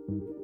The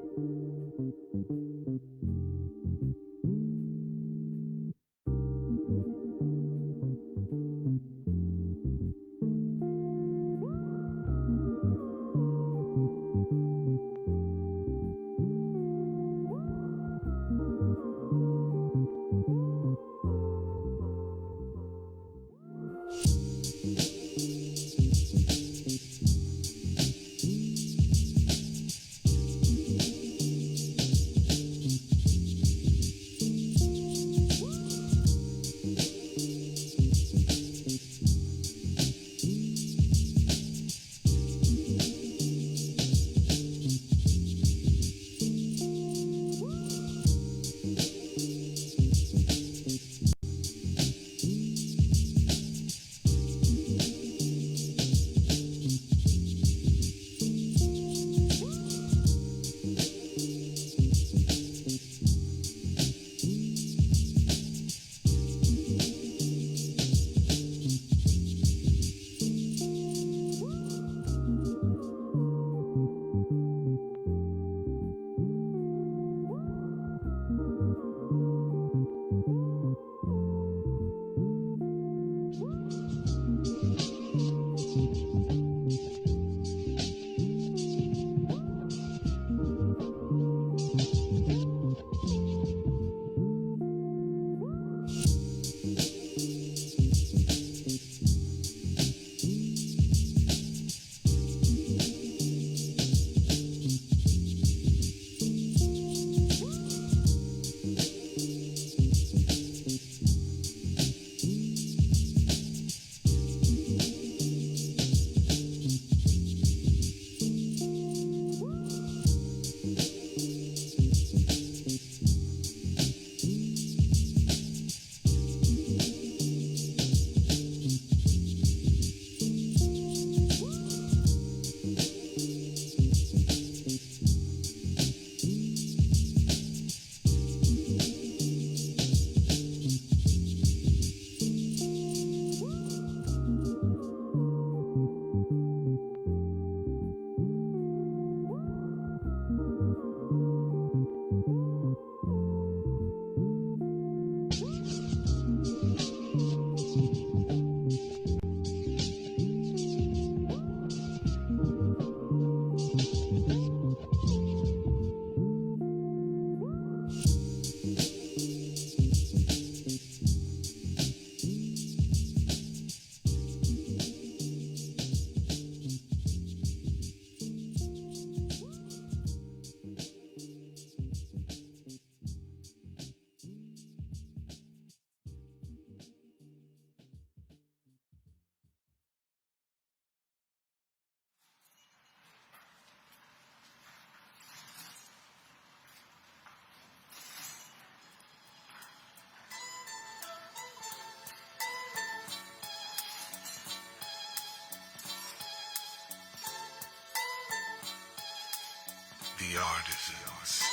Artisans.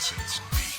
Artisans Beats.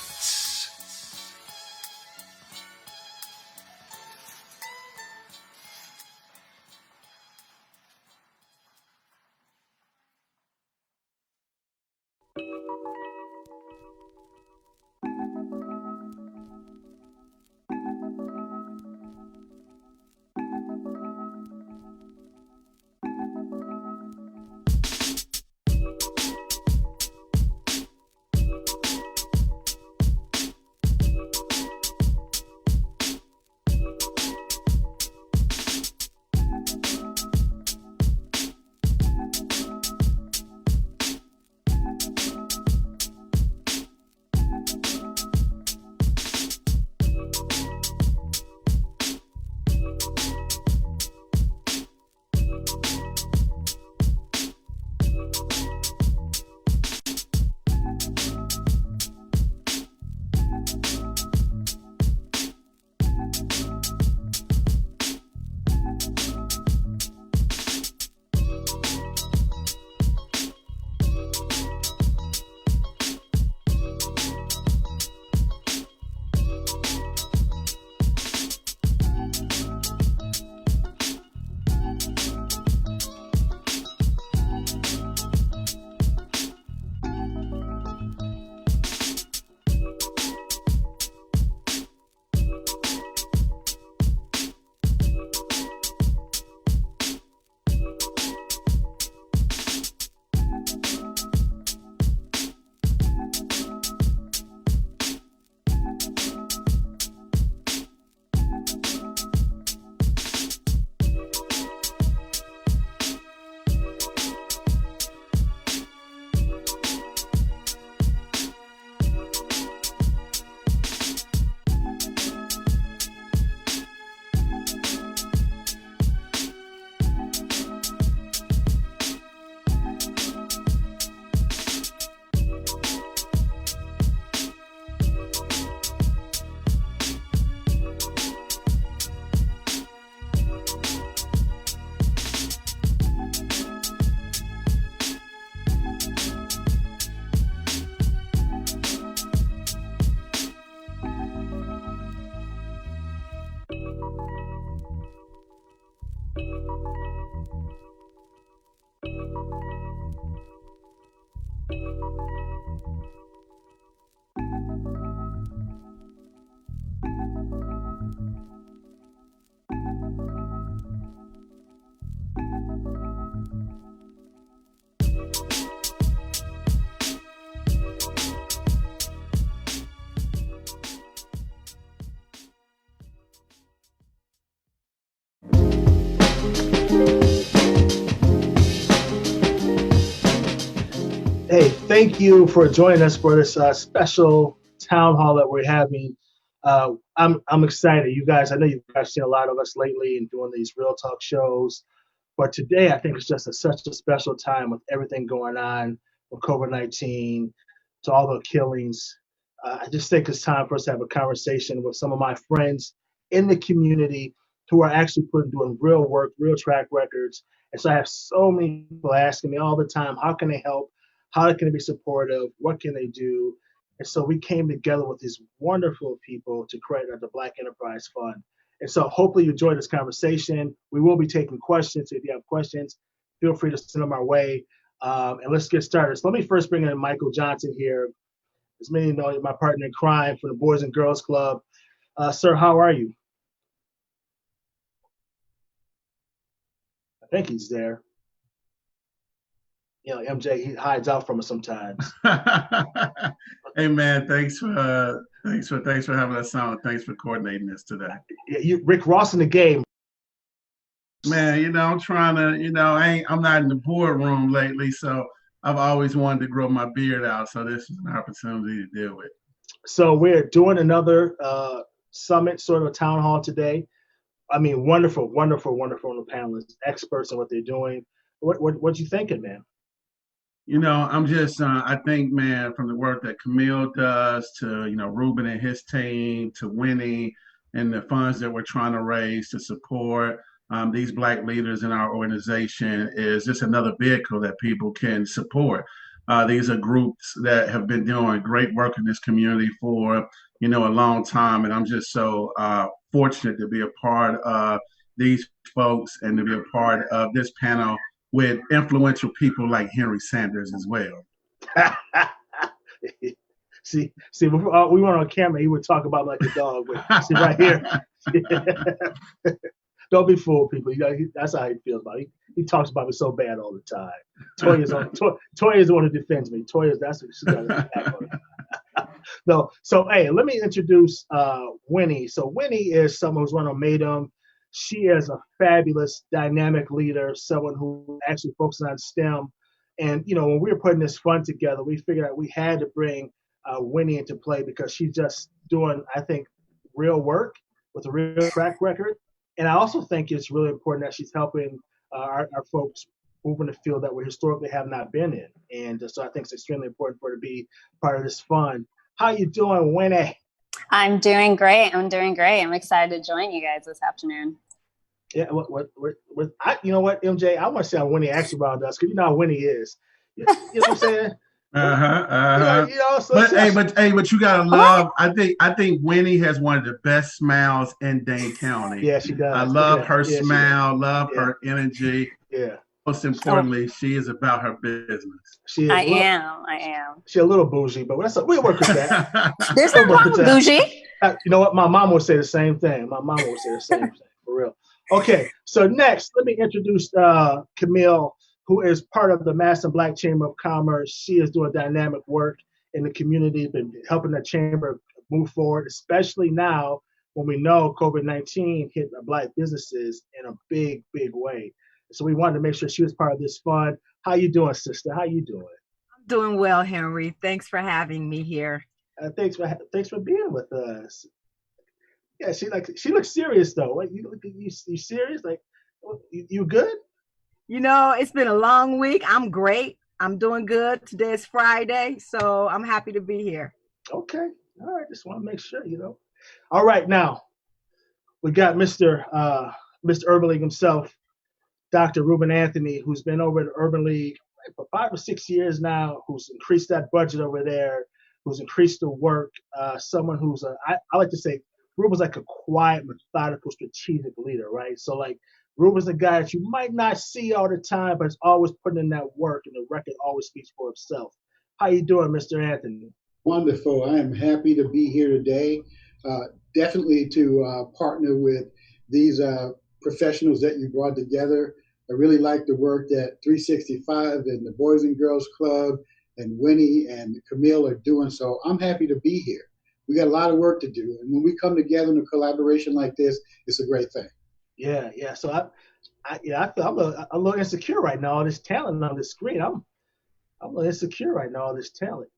Hey, thank you for joining us for this special town hall that we're having. I'm excited, you guys. I know you guys seen a lot of us lately and doing these real talk shows, but today I think it's just such a special time with everything going on with COVID-19, to all the killings. I just think it's time for us to have a conversation with some of my friends in the community who are actually doing real work, real track records. And so I have so many people asking me all the time, how can they help? How can they be supportive? What can they do? And so we came together with these wonderful people to create the Black Enterprise Fund. And so hopefully you enjoyed this conversation. We will be taking questions. So if you have questions, feel free to send them our way. And let's get started. So let me first bring in Michael Johnson here. As many of you know, my partner in crime from the Boys and Girls Club. Sir, how are you? I think he's there. You know, MJ, he hides out from us sometimes. Hey man, thanks for having us on. Thanks for coordinating this today. Yeah, Rick Ross in the game. Man, I'm trying to, I'm not in the boardroom lately, so I've always wanted to grow my beard out. So this is an opportunity to deal with. So we're doing another summit, sort of a town hall today. I mean, wonderful, wonderful, wonderful on the panelists, experts in what they're doing. What you thinking, man? I'm just, I think, man, from the work that Camille does to, Ruben and his team to Winnie and the funds that we're trying to raise to support these Black leaders in our organization is just another vehicle that people can support. These are groups that have been doing great work in this community for, a long time. And I'm just so fortunate to be a part of these folks and to be a part of this panel with influential people like Henry Sanders as well. see, before we went on camera, he would talk about like a dog, but see right here. Don't be fooled, people. That's how he feels about it. He talks about me so bad all the time. Toya's the one who defends me. That's what she's got to act on. No, so hey, let me introduce Winnie. So Winnie is someone who's run on Maydom. She is a fabulous, dynamic leader, someone who actually focuses on STEM. And when we were putting this fund together, we figured out we had to bring Winnie into play because she's just doing, I think, real work with a real track record. And I also think it's really important that she's helping our folks move in the field that we historically have not been in. And so I think it's extremely important for her to be part of this fund. How you doing, Winnie? I'm doing great. I'm excited to join you guys this afternoon. Yeah, you know what, MJ? I want to see how Winnie actually around us because you know how Winnie is. You know what I'm saying? But you gotta love. I think Winnie has one of the best smiles in Dane County. Yeah, she does. I love her smile, love her energy. Yeah. Most importantly, she is about her business. She is. I am. She's a little bougie, but we'll work with that. There's no wrong with bougie. You know what? My mom would say the same thing. For real. Okay, so next, let me introduce Camille, who is part of the Madison Black Chamber of Commerce. She is doing dynamic work in the community, been helping the chamber move forward, especially now when we know COVID-19 hit Black businesses in a big, big way. So we wanted to make sure she was part of this fund. How you doing, sister? How you doing? I'm doing well, Henry. Thanks for having me here. Thanks for being with us. Yeah, she looks serious though. Like, you serious? Like, you good? It's been a long week. I'm great. I'm doing good. Today is Friday, so I'm happy to be here. Okay. All right. Just want to make sure, All right. Now, we got Mr. Urban League himself, Dr. Ruben Anthony, who's been over at Urban League for 5 or 6 years now, who's increased that budget over there, who's increased the work, someone who's, I like to say, Ruben's like a quiet, methodical, strategic leader, right? So, like, Ruben's a guy that you might not see all the time, but is always putting in that work, and the record always speaks for itself. How you doing, Mr. Anthony? Wonderful. I am happy to be here today. Definitely to partner with these professionals that you brought together. I really like the work that 365 and the Boys and Girls Club and Winnie and Camille are doing, so I'm happy to be here. We got a lot of work to do, and when we come together in a collaboration like this, it's a great thing. Yeah. So I feel I'm a little insecure right now. All this talent on the screen, I'm a little insecure right now. All this talent.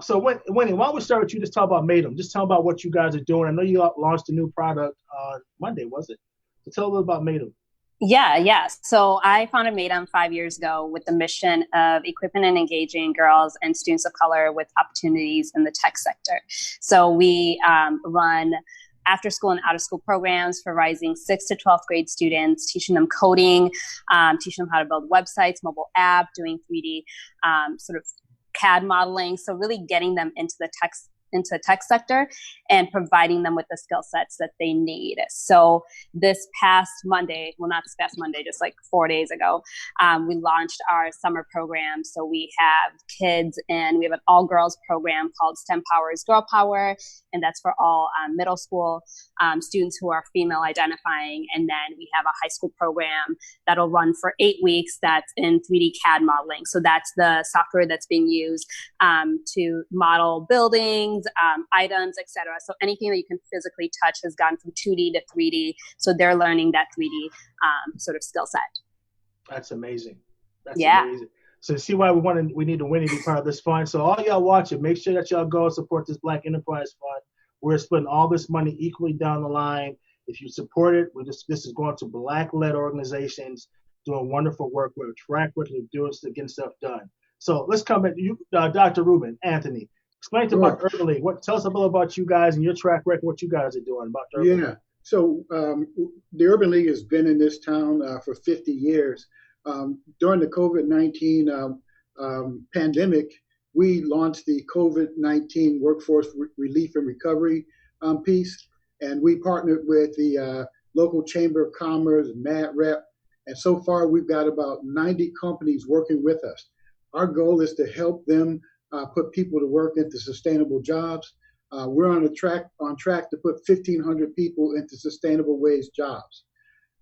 So Winnie, why don't we start with you? Just talk about Maydom. Just tell about what you guys are doing. I know you launched a new product on Monday, was it? So tell a little about Maydom. Yeah. So I founded Maydom 5 years ago with the mission of equipping and engaging girls and students of color with opportunities in the tech sector. So we run after school and out of school programs for rising 6th to 12th grade students, teaching them coding, teaching them how to build websites, mobile app, doing 3D sort of CAD modeling. So really getting them into the tech sector and providing them with the skill sets that they need. So this past Monday, just like 4 days ago, we launched our summer program. So we have kids and we have an all girls program called STEM Powers Girl Power. And that's for all middle school students who are female identifying. And then we have a high school program that'll run for 8 weeks that's in 3D CAD modeling. So that's the software that's being used to model buildings, items, etc. So anything that you can physically touch has gone from 2D to 3D. So they're learning that 3D sort of skill set. That's amazing. Amazing. So see why we need to win and be part of this fund. So all y'all watching, make sure that y'all go and support this Black Enterprise Fund. We're splitting all this money equally down the line. If you support it, this is going to Black-led organizations doing wonderful work with a track record of doing getting stuff done. So let's come at you, Dr. Ruben Anthony. Explain to about Urban League. Tell us a little about you guys and your track record, what you guys are doing about Urban League. Yeah. So the Urban League has been in this town for 50 years. During the COVID-19 pandemic, we launched the COVID-19 Workforce Relief and Recovery piece, and we partnered with the local Chamber of Commerce, MadRep, and so far we've got about 90 companies working with us. Our goal is to help them put people to work into sustainable jobs. We're on track to put 1,500 people into sustainable wage jobs.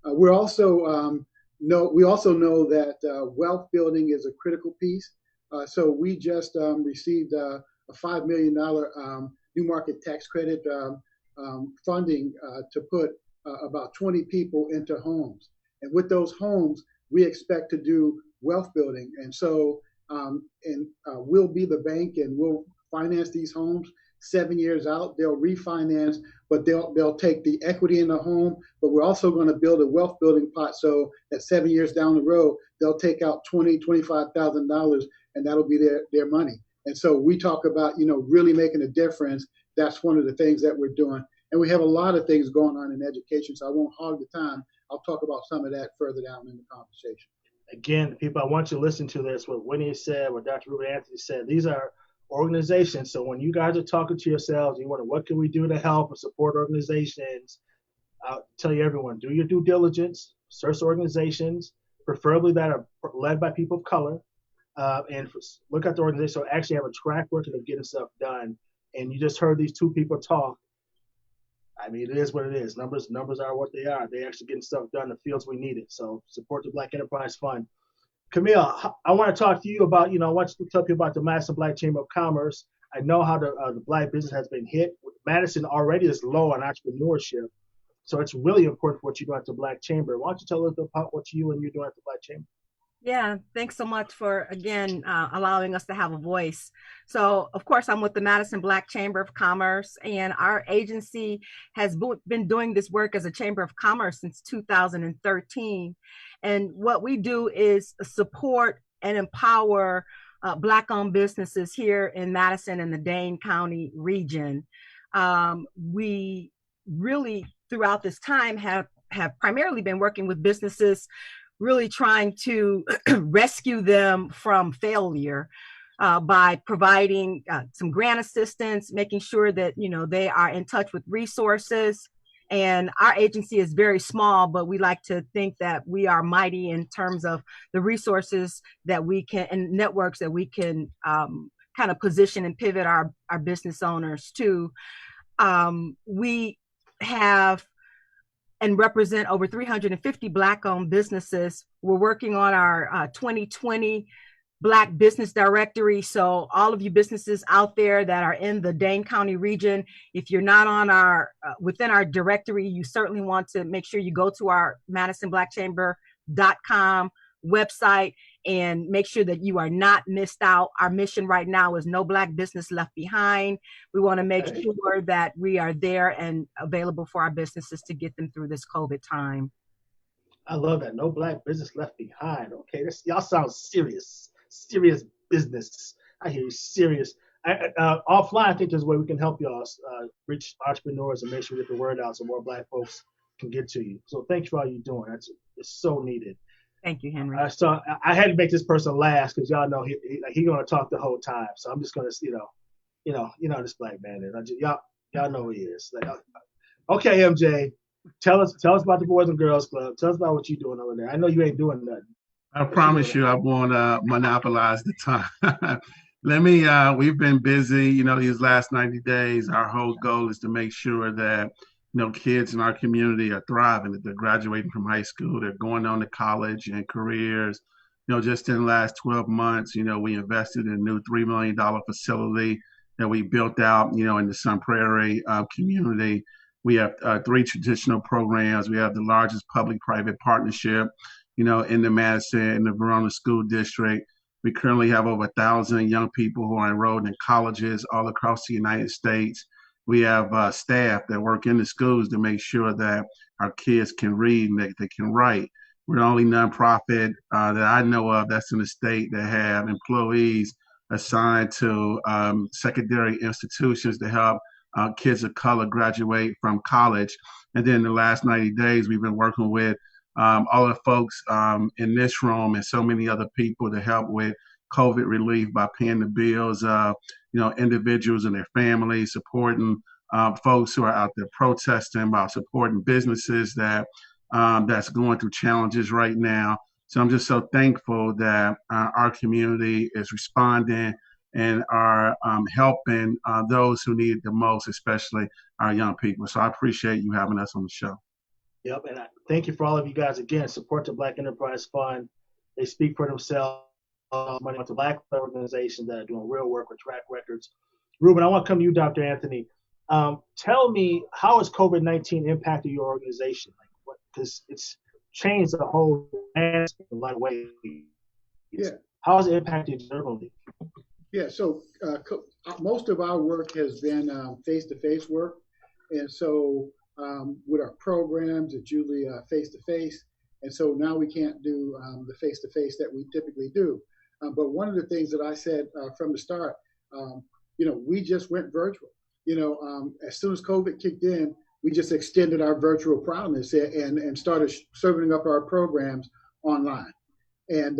We also know that wealth building is a critical piece. So we just received a $5 million new market tax credit funding to put about 20 people into homes. And with those homes, we expect to do wealth building. And so we'll be the bank and we'll finance these homes 7 years out. They'll refinance, but they'll take the equity in the home. But we're also going to build a wealth building pot so that 7 years down the road, they'll take out $25,000, and that'll be their money. And so we talk about, really making a difference. That's one of the things that we're doing. And we have a lot of things going on in education, so I won't hog the time. I'll talk about some of that further down in the conversation. Again, people, I want you to listen to this, what Winnie said, what Dr. Ruben Anthony said. These are organizations. So when you guys are talking to yourselves, you wonder, what can we do to help and support organizations? I'll tell you, everyone, do your due diligence, search organizations, preferably that are led by people of color, and look at the organization so actually have a track record of getting stuff done. And you just heard these two people talk. I mean, it is what it is. Numbers are what they are. They're actually getting stuff done in the fields we need it. So support the Black Enterprise Fund. Camille, I want to talk to you about, I want you to tell people about the Madison Black Chamber of Commerce. I know how the Black business has been hit. Madison already is low on entrepreneurship. So it's really important for what you do at the Black Chamber. Why don't you tell us about what you're doing at the Black Chamber? Yeah, thanks so much for, again, allowing us to have a voice. So, of course, I'm with the Madison Black Chamber of Commerce, and our agency has been doing this work as a Chamber of Commerce since 2013. And what we do is support and empower Black-owned businesses here in Madison and the Dane County region. We really, throughout this time, have primarily been working with businesses, really trying to rescue them from failure by providing some grant assistance, making sure that, they are in touch with resources. And our agency is very small, but we like to think that we are mighty in terms of the resources that we can and networks that we can kind of position and pivot our business owners to. We have and represent over 350 Black-owned businesses. We're working on our 2020 Black Business Directory. So all of you businesses out there that are in the Dane County region, if you're not on within our directory, you certainly want to make sure you go to our MadisonBlackChamber.com website and make sure that you are not missed out. Our mission right now is no Black business left behind. We want to make sure that we are there and available for our businesses to get them through this COVID time. I love that. No Black business left behind. Okay, y'all sound serious business. I hear you, serious. Offline, I think there's a way we can help y'all reach entrepreneurs and make sure we get the word out so more Black folks can get to you. So thank you for all you're doing. It's so needed. Thank you, Henry. So I had to make this person last because y'all know he gonna talk the whole time. So I'm just gonna, this Black man is. Y'all know who he is. Okay, MJ, tell us about the Boys and Girls Club. Tell us about what you're doing over there. I know you ain't doing nothing. I promise you, I won't monopolize the time. We've been busy, these last 90 days. Our whole goal is to make sure that kids in our community are thriving, that they're graduating from high school, they're going on to college and careers. Just in the last 12 months, we invested in a new $3 million facility that we built out, in the Sun Prairie community. We have 3 traditional programs. We have the largest public-private partnership, in the Madison and the Verona School District. We currently have over 1,000 young people who are enrolled in colleges all across the United States. We have staff that work in the schools to make sure that our kids can read and they can write. We're the only nonprofit that I know of that's in the state that have employees assigned to secondary institutions to help kids of color graduate from college. And then the last 90 days, we've been working with all the folks in this room and so many other people to help with COVID relief by paying the bills of, individuals and their families, supporting folks who are out there protesting, by supporting businesses that's going through challenges right now. So I'm just so thankful that our community is responding and are helping those who need it the most, especially our young people. So I appreciate you having us on the show. Yep, and thank you for all of you guys again. Support the Black Enterprise Fund. They speak for themselves. Money to Black organizations that are doing real work with track records. Ruben, I want to come to you, Dr. Anthony. Tell me, how has COVID-19 impacted your organization? Because it's changed the whole landscape in a lot of ways. Yeah. How has it impacted generally? Yeah, so most of our work has been face-to-face work. And so with our programs, it's usually face-to-face. And so now we can't do the face-to-face that we typically do. But one of the things that I said from the start, we just went virtual. As soon as COVID kicked in, we just extended our virtual promise and started serving up our programs online. And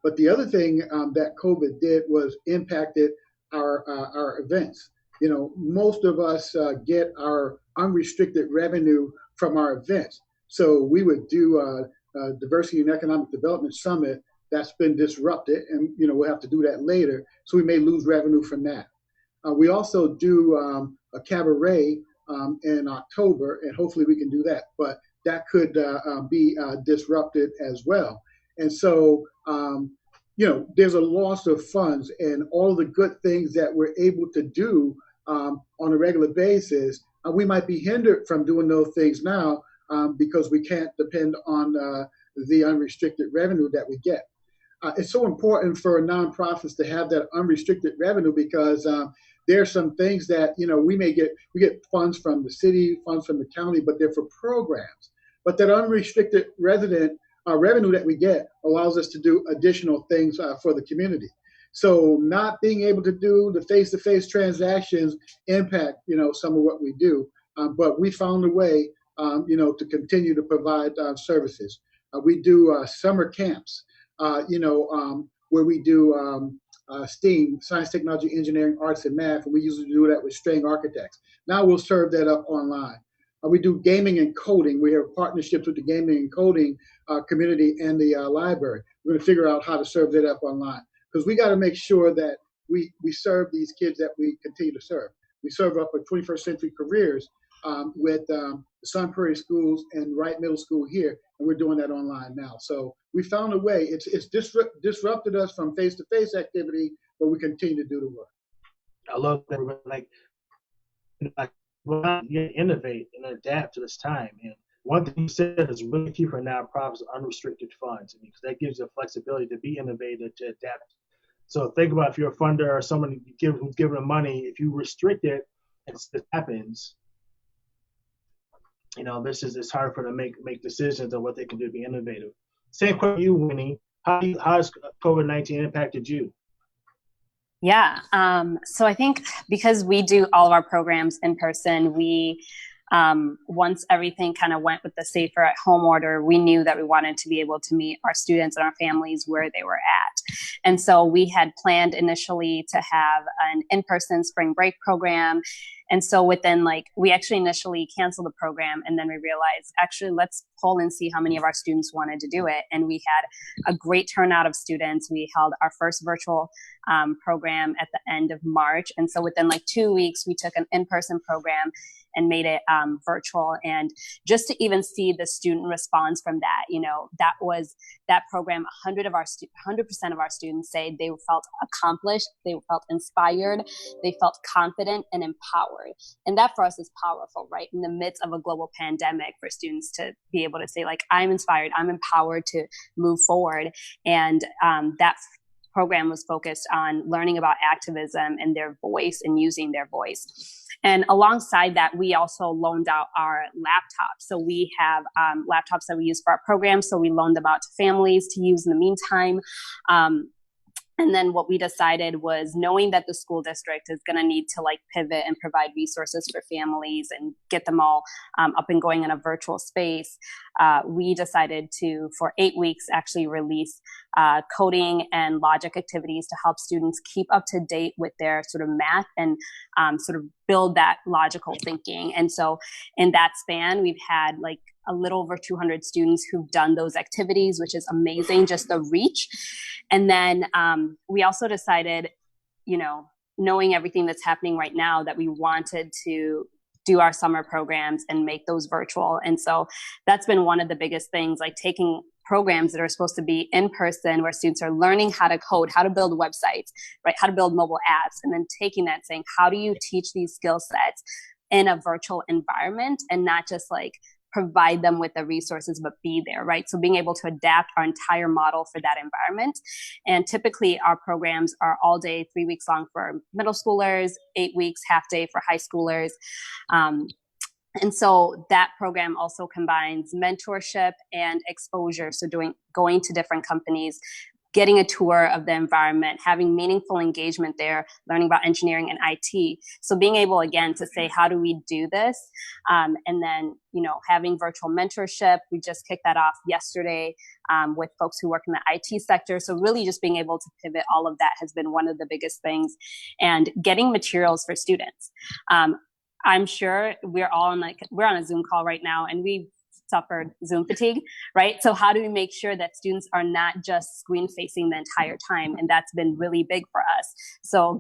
but the other thing that COVID did was impacted our events. Most of us get our unrestricted revenue from our events. So we would do a Diversity and Economic Development Summit that's been disrupted, and we'll have to do that later. So we may lose revenue from that. We also do a cabaret in October, and hopefully we can do that. But that could be disrupted as well. And so, there's a loss of funds, and all the good things that we're able to do on a regular basis, we might be hindered from doing those things now because we can't depend on the unrestricted revenue that we get. It's so important for nonprofits to have that unrestricted revenue because there are some things that, we get funds from the city, funds from the county, but they're for programs. But that unrestricted revenue that we get allows us to do additional things for the community. So not being able to do the face-to-face transactions impact, some of what we do. But we found a way, to continue to provide services. We do summer camps, where we do STEAM, science, technology, engineering, arts, and math, and we usually do that with Strang Architects. Now we'll serve that up online. We do gaming and coding. We have partnerships with the gaming and coding community and the library. We're going to figure out how to serve that up online because we got to make sure that we serve these kids that we continue to serve. We serve up for 21st century careers with the Sun Prairie Schools and Wright Middle School here, and we're doing that online now. So we found a way. It's disrupted us from face-to-face activity, but we continue to do the work. I love that. You innovate and adapt to this time. And one thing you said is really key for nonprofits: unrestricted funds, because that gives you flexibility to be innovative, to adapt. So think about if you're a funder or someone who's giving them money, if you restrict it, and it happens. It's hard for them to make decisions on what they can do to be innovative. Same question to you, Winnie. How has COVID-19 impacted you? Yeah. So I think because we do all of our programs in person, we, once everything kind of went with the safer at home order, we knew that we wanted to be able to meet our students and our families where they were at. And so we had planned initially to have an in-person spring break program. And so we actually initially canceled the program, and then we realized, actually, let's poll and see how many of our students wanted to do it. And we had a great turnout of students. We held our first virtual program at the end of March. And so within 2 weeks, we took an in-person program and made it virtual. And just to even see the student response from that, that program, 100% of our students say they felt accomplished, they felt inspired, they felt confident and empowered. And that for us is powerful, right? In the midst of a global pandemic, for students to be able to say, I'm inspired, I'm empowered to move forward. And that program was focused on learning about activism and their voice and using their voice. And alongside that, we also loaned out our laptops. So we have laptops that we use for our program. So we loaned them out to families to use in the meantime. And then what we decided was, knowing that the school district is going to need to like pivot and provide resources for families and get them all up and going in a virtual space, we decided to, for 8 weeks, actually release coding and logic activities to help students keep up to date with their sort of math and sort of build that logical thinking. And so in that span, we've had like a little over 200 students who've done those activities, which is amazing, just the reach. And then we also decided, you know, knowing everything that's happening right now, that we wanted to do our summer programs and make those virtual. And so that's been one of the biggest things, like taking programs that are supposed to be in person, where students are learning how to code, how to build websites, right, how to build mobile apps, and then taking that, saying, how do you teach these skill sets in a virtual environment, and not just like provide them with the resources, but be there, right? So being able to adapt our entire model for that environment. And typically our programs are all day, 3 weeks long for middle schoolers, 8 weeks, half day for high schoolers. And so that program also combines mentorship and exposure. So going to different companies, getting a tour of the environment, having meaningful engagement there, learning about engineering and IT. So being able, again, to say, how do we do this? And then, you know, having virtual mentorship. We just kicked that off yesterday with folks who work in the IT sector. So really just being able to pivot all of that has been one of the biggest things. And getting materials for students. I'm sure we're on a Zoom call right now, and we've suffered Zoom fatigue, right? So how do we make sure that students are not just screen facing the entire time? And that's been really big for us. So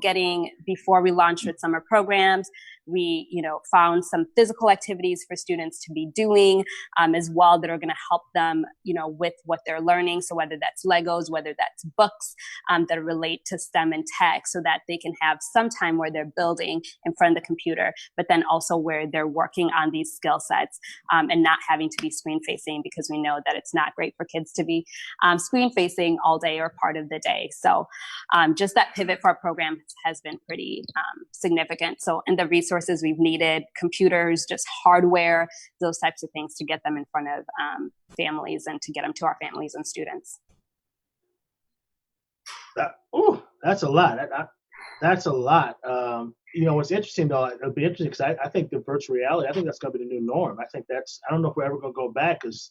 before we launched with summer programs, we, you know, found some physical activities for students to be doing as well, that are going to help them, you know, with what they're learning. So whether that's Legos, whether that's books that relate to STEM and tech, so that they can have some time where they're building in front of the computer, but then also where they're working on these skill sets and not having to be screen facing, because we know that it's not great for kids to be screen facing all day or part of the day. So just that pivot for our program has been pretty significant. So, and the resources we've needed, computers, just hardware, those types of things to get them in front of families and to get them to our families and students. That's a lot. That's a lot. You know, what's interesting though, it'll be interesting because I think the virtual reality, I think that's going to be the new norm. I don't know if we're ever going to go back, because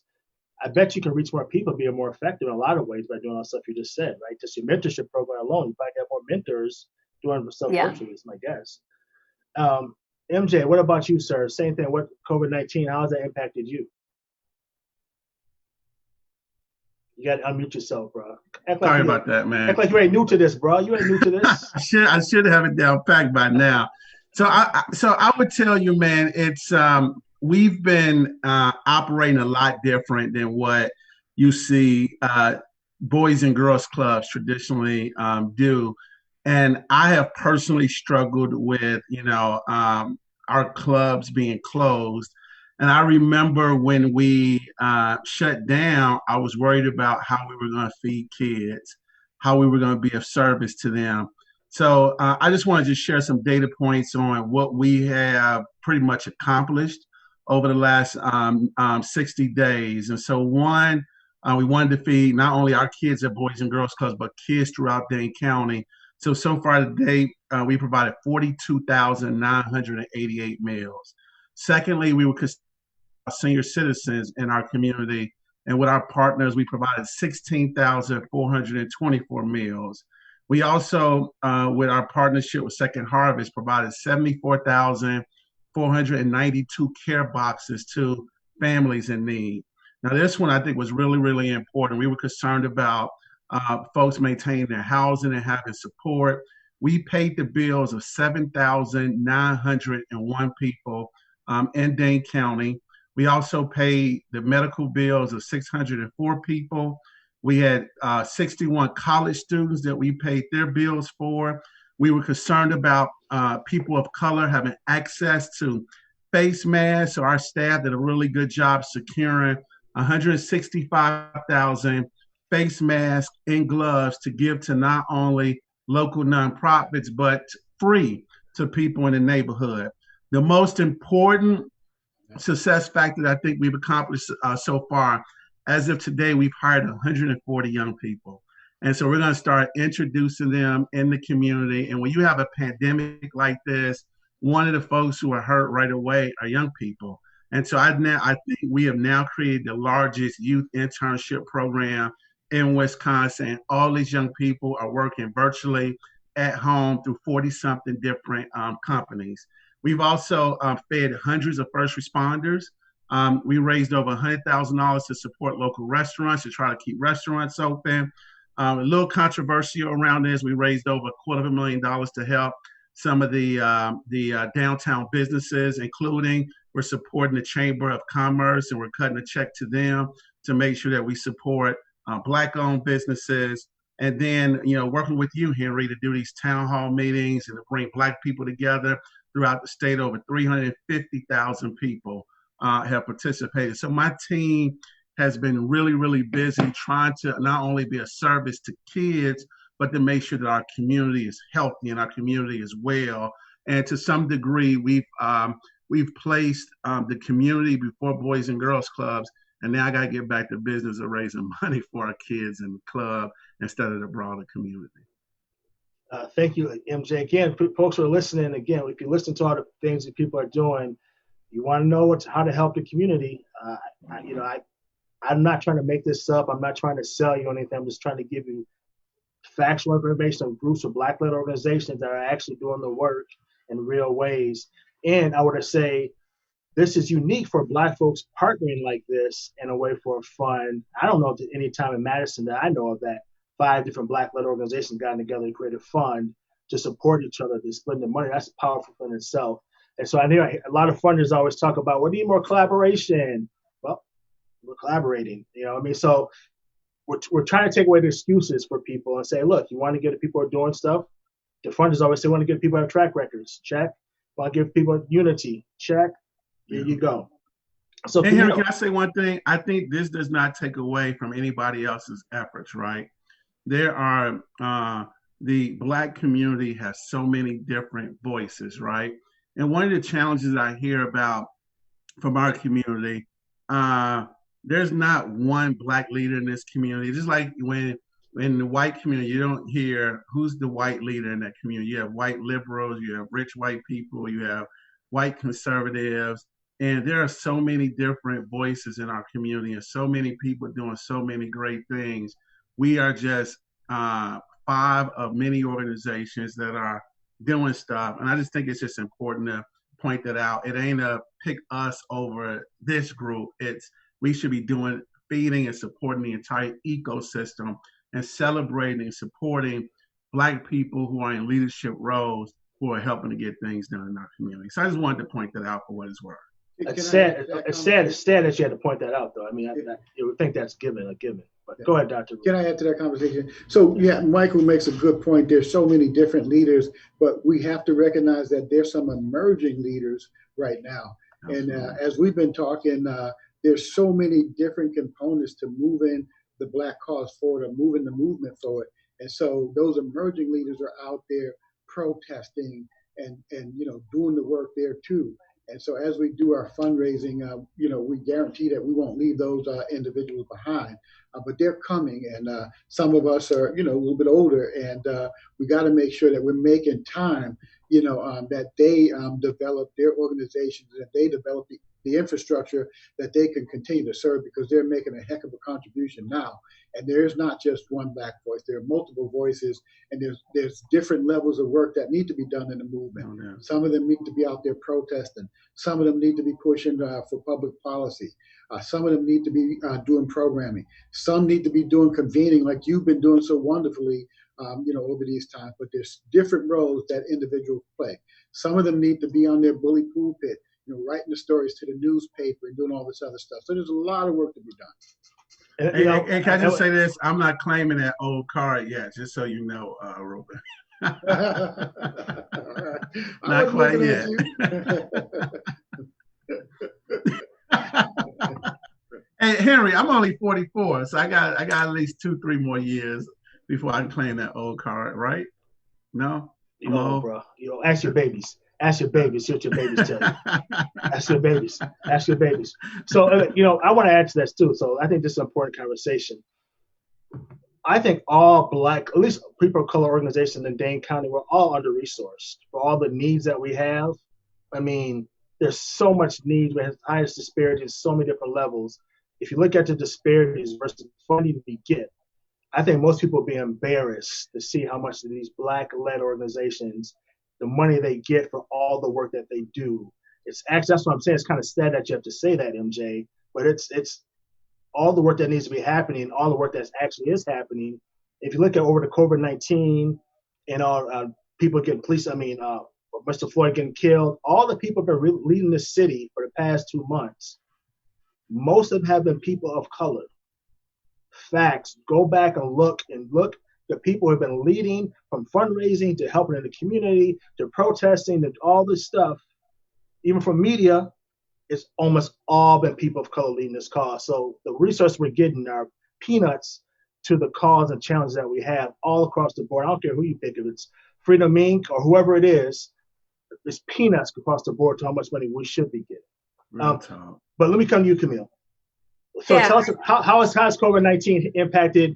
I bet you can reach more people, be more effective in a lot of ways by doing all the stuff you just said, right? Just your mentorship program alone, you probably have more mentors doing stuff virtually, is my guess. MJ, what about you, sir? Same thing. What COVID-19? How has that impacted you? You got to unmute yourself, bro. Sorry about that, man. Act like you ain't new to this, bro. You ain't new to this. I should have it down packed by now. So I would tell you, man, it's we've been operating a lot different than what you see boys and girls clubs traditionally do. And I have personally struggled with, you know, our clubs being closed. And I remember when we shut down, I was worried about how we were going to feed kids, how we were going to be of service to them. So I just wanted to share some data points on what we have pretty much accomplished over the last 60 days. And so one, we wanted to feed not only our kids at Boys and Girls Clubs, but kids throughout Dane County. So far today, we provided 42,988 meals. Secondly, we were senior citizens in our community, and with our partners, we provided 16,424 meals. We also, with our partnership with Second Harvest, provided 74,492 care boxes to families in need. Now, this one I think was really, really important. We were concerned about folks maintaining their housing and having support. We paid the bills of 7,901 people in Dane County. We also paid the medical bills of 604 people. We had 61 college students that we paid their bills for. We were concerned about people of color having access to face masks. So our staff did a really good job securing 165,000 face masks and gloves to give to not only local nonprofits, but free to people in the neighborhood. The most important success factor that I think we've accomplished so far, as of today, we've hired 140 young people. And so we're going to start introducing them in the community. And when you have a pandemic like this, one of the folks who are hurt right away are young people. And so I think we have now created the largest youth internship program in Wisconsin. All these young people are working virtually at home through 40-something different companies. We've also fed hundreds of first responders. We raised over $100,000 to support local restaurants to try to keep restaurants open. A little controversial around this, we raised over $250,000 to help some of the downtown businesses, including we're supporting the Chamber of Commerce, and we're cutting a check to them to make sure that we support Black-owned businesses. And then, working with you, Henry, to do these town hall meetings and to bring Black people together throughout the state. Over 350,000 people have participated. So my team has been really, really busy trying to not only be a service to kids, but to make sure that our community is healthy and our community is well. And to some degree, we've placed the community before Boys and Girls Clubs. And now I got to get back to business of raising money for our kids in the club instead of the broader community. Thank you, MJ. Again, folks who are listening, again, if you listen to all the things that people are doing, you want to know how to help the community. I'm not trying to make this up. I'm not trying to sell you anything. I'm just trying to give you factual information of groups of Black-led organizations that are actually doing the work in real ways. And I would say this is unique for Black folks partnering like this in a way for a fund. I don't know if any time in Madison that I know of that 5 different Black-led organizations got together and created a fund to support each other, to spend the money. That's powerful in itself. And so I know a lot of funders always talk about, we need more collaboration. Well, we're collaborating, So we're trying to take away the excuses for people and say, look, you want to get the people who are doing stuff. The funders always say, we want to give people who have track records. Check. Want to give people unity. Check. Here you go. So, hey, Henry, can I say one thing? I think this does not take away from anybody else's efforts, right? There are, the Black community has so many different voices, right? And one of the challenges I hear about from our community, there's not one Black leader in this community. Just like when in the white community, you don't hear who's the white leader in that community. You have white liberals, you have rich white people, you have white conservatives, and there are so many different voices in our community and so many people doing so many great things. We are just 5 of many organizations that are doing stuff. And I just think it's just important to point that out. It ain't a pick us over this group. We should be feeding and supporting the entire ecosystem and celebrating and supporting Black people who are in leadership roles who are helping to get things done in our community. So I just wanted to point that out for what it's worth. It's sad that you had to point that out, though. I mean, you would think that's a given. But go ahead, Dr. Can I add to that conversation? So, yeah, Michael makes a good point. There's so many different leaders, but we have to recognize that there's some emerging leaders right now. Absolutely. And as we've been talking, there's so many different components to moving the Black cause forward or moving the movement forward. And so those emerging leaders are out there protesting and doing the work there too. And so as we do our fundraising, we guarantee that we won't leave those individuals behind. But they're coming, and some of us are, a little bit older, and we got to make sure that we're making time, that they develop their organizations, that they develop the infrastructure that they can continue to serve, because they're making a heck of a contribution now. And there's not just one Black voice. There are multiple voices, and there's different levels of work that need to be done in the movement. Oh, yeah. Some of them need to be out there protesting. Some of them need to be pushing for public policy. Some of them need to be doing programming. Some need to be doing convening like you've been doing so wonderfully, over these times. But there's different roles that individuals play. Some of them need to be on their bully pulpit, writing the stories to the newspaper and doing all this other stuff. So there's a lot of work to be done. And can I just say this? I'm not claiming that old card yet, just so you know, Ruben. Not quite yet. Hey, Henry, I'm only 44, so I got at least 2-3 more years before I can claim that old card, right? No? Bro. Ask your babies. Ask your babies. See what your babies tell you. Ask your babies. Ask your babies. So, I want to add to this too. So I think this is an important conversation. I think all black, at least people of color organizations in Dane County, we're all under resourced for all the needs that we have. I mean, there's so much need. We have highest disparities, so many different levels. If you look at the disparities versus the funding we get, I think most people would be embarrassed to see how much these black-led organizations, the money they get for all the work that they do. It's actually, that's what I'm saying. It's kind of sad that you have to say that, MJ, but it's all the work that needs to be happening, all the work that actually is happening. If you look at over the COVID-19 and all people getting Mr. Floyd getting killed, all the people have been leading this city for the past 2 months. Most of them have been people of color. Facts. Go back and look. The people who have been leading, from fundraising to helping in the community to protesting to all this stuff, even from media, it's almost all been people of color leading this cause. So the resources we're getting are peanuts to the cause and challenges that we have all across the board. I don't care who you pick, if it's Freedom Inc. or whoever it is, it's peanuts across the board to how much money we should be getting. But let me come to you, Camille. So tell us, how has COVID-19 impacted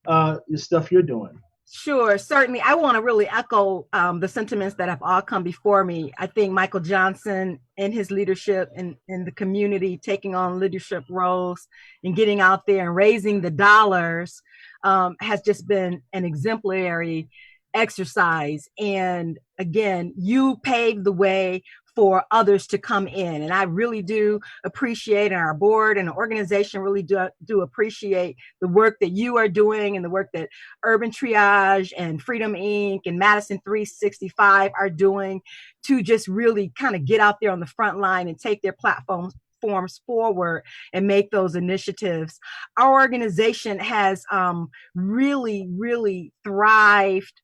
the stuff you're doing? Sure, certainly. I want to really echo the sentiments that have all come before me. I think Michael Johnson and his leadership in the community, taking on leadership roles and getting out there and raising the dollars has just been an exemplary exercise. And again, you paved the way for others to come in. And I really do appreciate, and our board and the organization really do appreciate the work that you are doing and the work that Urban Triage and Freedom Inc. and Madison 365 are doing to just really kind of get out there on the front line and take their platforms forward and make those initiatives. Our organization has really thrived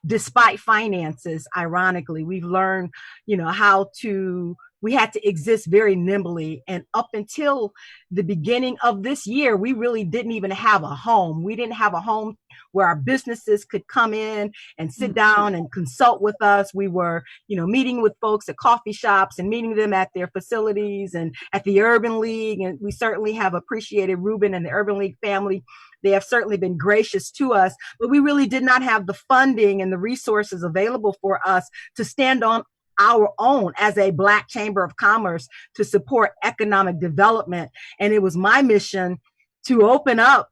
despite finances. Ironically, we've learned, we had to exist very nimbly. And up until the beginning of this year, we really didn't even have a home. We didn't have a home where our businesses could come in and sit down and consult with us. We were, meeting with folks at coffee shops and meeting them at their facilities and at the Urban League. And we certainly have appreciated Ruben and the Urban League family. They have certainly been gracious to us, but we really did not have the funding and the resources available for us to stand on our own as a Black Chamber of Commerce to support economic development. And it was my mission to open up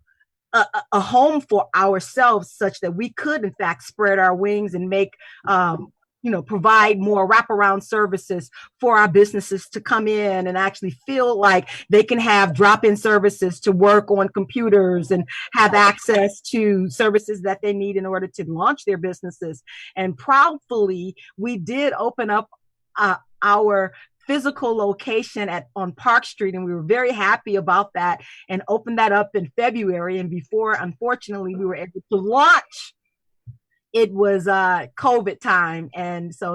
a home for ourselves such that we could, in fact, spread our wings and make, provide more wraparound services for our businesses to come in and actually feel like they can have drop-in services to work on computers and have access to services that they need in order to launch their businesses. And proudly, we did open up our physical location on Park Street, and we were very happy about that and opened that up in February. And before, unfortunately, we were able to launch, it was COVID time. And so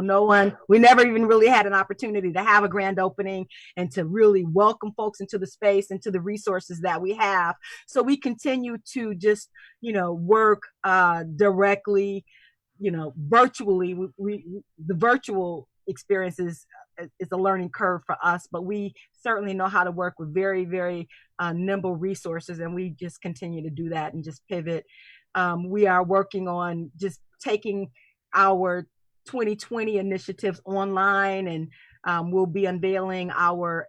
we never even really had an opportunity to have a grand opening and to really welcome folks into the space and to the resources that we have. So we continue to just, work directly, virtually. The virtual experiences is a learning curve for us, but we certainly know how to work with very, very nimble resources. And we just continue to do that and just pivot. We are working on just taking our 2020 initiatives online, and we'll be unveiling our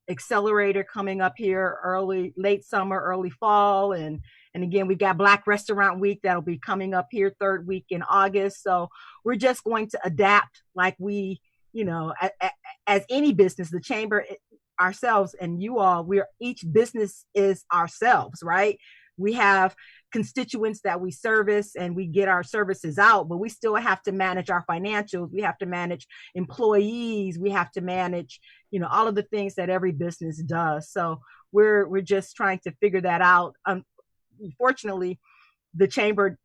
accelerator coming up here late summer, early fall. And again, we've got Black Restaurant Week that'll be coming up here third week in August. So we're just going to adapt like we, as any business, the chamber ourselves and you all, each business is ourselves, right? We have constituents that we service and we get our services out, but we still have to manage our financials. We have to manage employees. We have to manage, all of the things that every business does. So we're just trying to figure that out. Unfortunately, the chamber,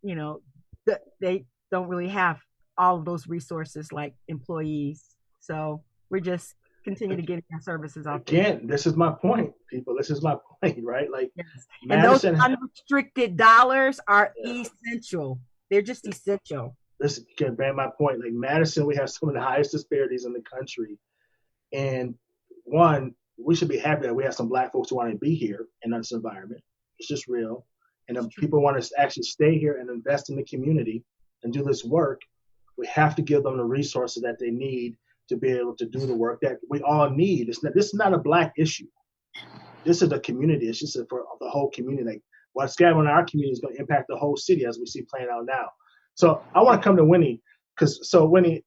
they don't really have all of those resources like employees. So we're just continue to get our services out there. Again, this is my point, people. This is my point, right? Like, yes. Madison, and those unrestricted dollars are essential. They're just essential. This can bear my point. Like Madison, we have some of the highest disparities in the country. And one, we should be happy that we have some Black folks who want to be here in this environment. It's just real. And if people want to actually stay here and invest in the community and do this work, we have to give them the resources that they need to be able to do the work that we all need. This is not a Black issue. This is a community. It's just for the whole community. Like what's happening in our community is going to impact the whole city as we see playing out now. So I want to come to Winnie Winnie,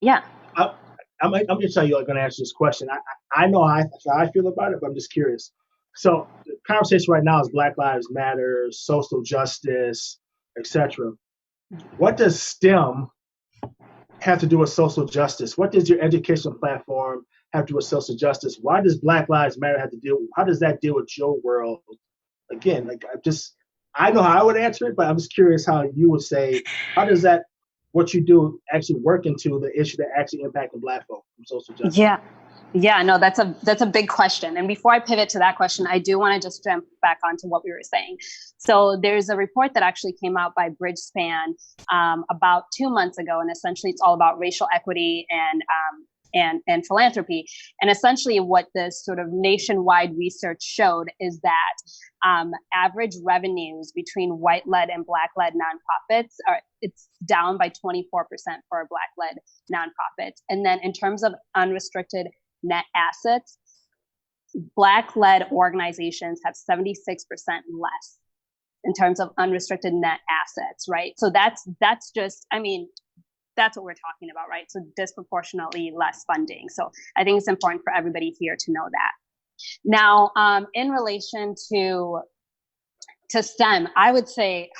Yeah. I'm going to tell you I'm going to answer this question. I know how I feel about it, but I'm just curious. So the conversation right now is Black Lives Matter, social justice, etc. What does STEM have to do with social justice? What does your education platform have to do with social justice? Why does Black Lives Matter have to deal? How does that deal with your world? Again, like I know how I would answer it, but I'm just curious how you would say, how does that, what you do actually work into the issue that actually impacting Black folk from social justice? Yeah, no, that's a big question. And before I pivot to that question, I do want to just jump back onto what we were saying. So there's a report that actually came out by Bridgespan about 2 months ago, and essentially it's all about racial equity and philanthropy. And essentially what this sort of nationwide research showed is that average revenues between white-led and Black-led nonprofits it's down by 24% for Black-led nonprofits. And then in terms of unrestricted net assets, Black-led organizations have 76% less in terms of unrestricted net assets, right? So that's just, I mean, that's what we're talking about, right? So disproportionately less funding. So I think it's important for everybody here to know that. Now, in relation to STEM, I would say,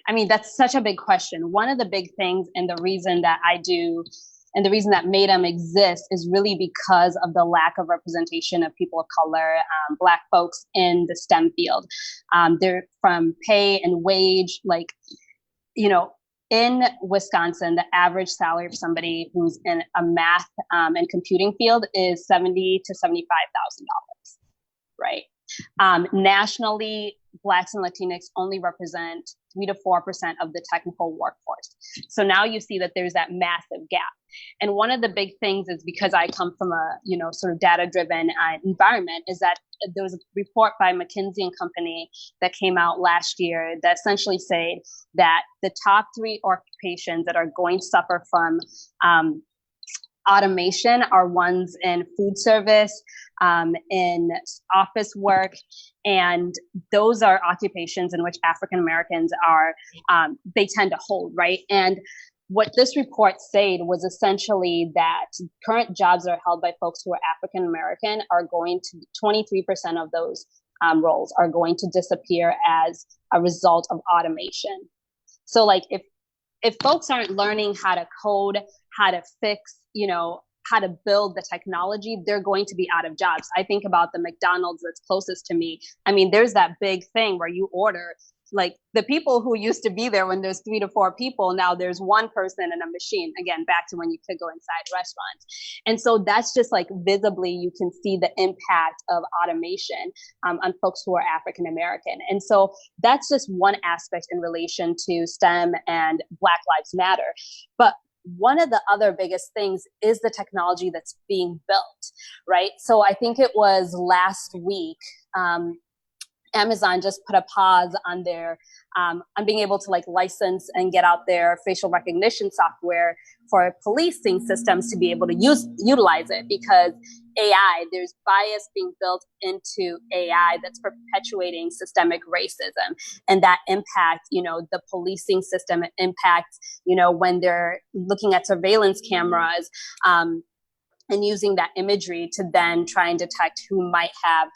I mean, that's such a big question. One of the big things and the reason that I do and the reason that MADAM exists is really because of the lack of representation of people of color, Black folks in the STEM field. They're from pay and wage, like, you know, in Wisconsin, the average salary for somebody who's in a math and computing field is $70,000 to $75,000, right? Nationally, Blacks and Latinx only represent 3 to 4% of the technical workforce. So now you see that there's that massive gap. And one of the big things is because I come from a, you know, sort of data-driven environment, is that there was a report by McKinsey and Company that came out last year that essentially said that the top 3 occupations that are going to suffer from automation are ones in food service, in office work, and those are occupations in which African Americans are, they tend to hold, right? And what this report said was essentially that current jobs that are held by folks who are African American are going to, 23% of those roles are going to disappear as a result of automation. So like if folks aren't learning how to code, how to fix, you know, how to build the technology, they're going to be out of jobs. I think about the McDonald's that's closest to me. I mean, there's that big thing where you order, like the people who used to be there when there's 3 to 4 people, now there's 1 person and a machine. Again, back to when you could go inside restaurants. And so that's just like visibly, you can see the impact of automation on folks who are African American. And so that's just one aspect in relation to STEM and Black Lives Matter. But one of the other biggest things is the technology that's being built, right? So I think it was last week, Amazon just put a pause on their, on being able to like license and get out their facial recognition software for policing systems to be able to utilize it, because AI, there's bias being built into AI that's perpetuating systemic racism, and that impact, you know, the policing system. It impacts, you know, when they're looking at surveillance cameras, and using that imagery to then try and detect who might have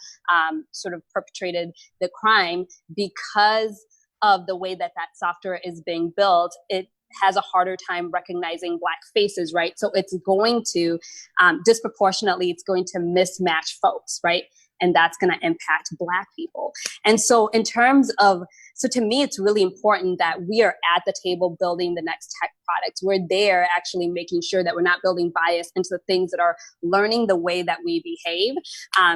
sort of perpetrated the crime. Because of the way that that software is being built, it has a harder time recognizing Black faces, right? So it's going to, disproportionately, it's going to mismatch folks, right? And that's going to impact Black people. And so in terms of, so to me, it's really important that we are at the table building the next tech products. We're there actually making sure that we're not building bias into the things that are learning the way that we behave,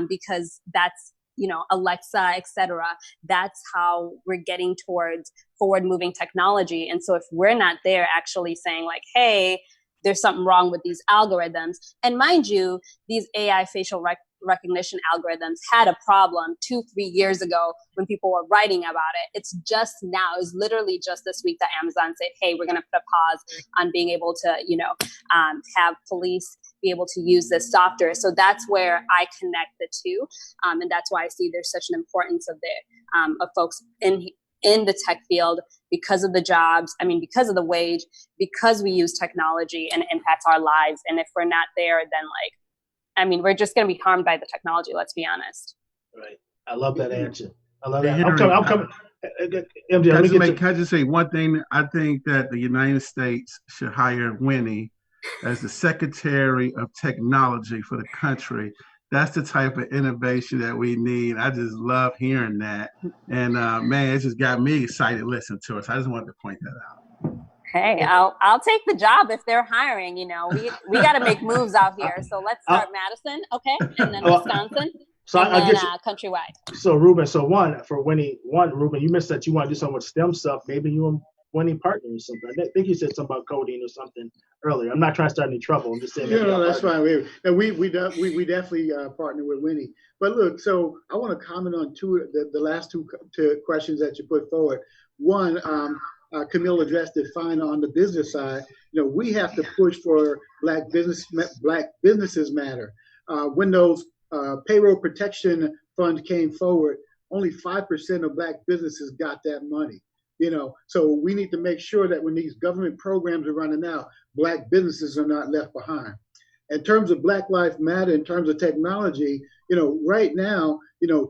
because that's, you know, Alexa, et cetera. That's how we're getting towards forward moving technology. And so if we're not there actually saying like, hey, there's something wrong with these algorithms. And mind you, these AI facial recognition algorithms had a problem 2-3 years ago when people were writing about it. It's just now, it's literally just this week that Amazon said, hey, we're going to put a pause on being able to, have police be able to use this software. So that's where I connect the two. And that's why I see there's such an importance of of folks in the tech field, because of the jobs, because of the wage, because we use technology and it impacts our lives. And if we're not there, then we're just going to be harmed by the technology. Let's be honest. Right. I love that answer. I love Hey, that. Henry, I'm coming. MJ, can I just say one thing? I think that the United States should hire Winnie as the Secretary of Technology for the country. That's the type of innovation that we need. I just love hearing that. And man, it just got me excited listening to us. I just wanted to point that out. Hey, I'll take the job if they're hiring. We got to make moves out here. So let's start Madison, okay, and then Wisconsin, and then countrywide. So Ruben, Ruben, you missed that you want to do something with STEM stuff. Maybe you and Winnie partner or something. I think you said something about coding or something earlier. I'm not trying to start any trouble. I'm just saying. That's fine. We definitely partner with Winnie. But look, so I want to comment on the last two questions that you put forward. One, Camille addressed it fine on the business side. We have to push for Black businesses matter. When those payroll protection fund came forward, only 5% of Black businesses got that money. So we need to make sure that when these government programs are running out, Black businesses are not left behind. In terms of Black Lives Matter, in terms of technology, right now,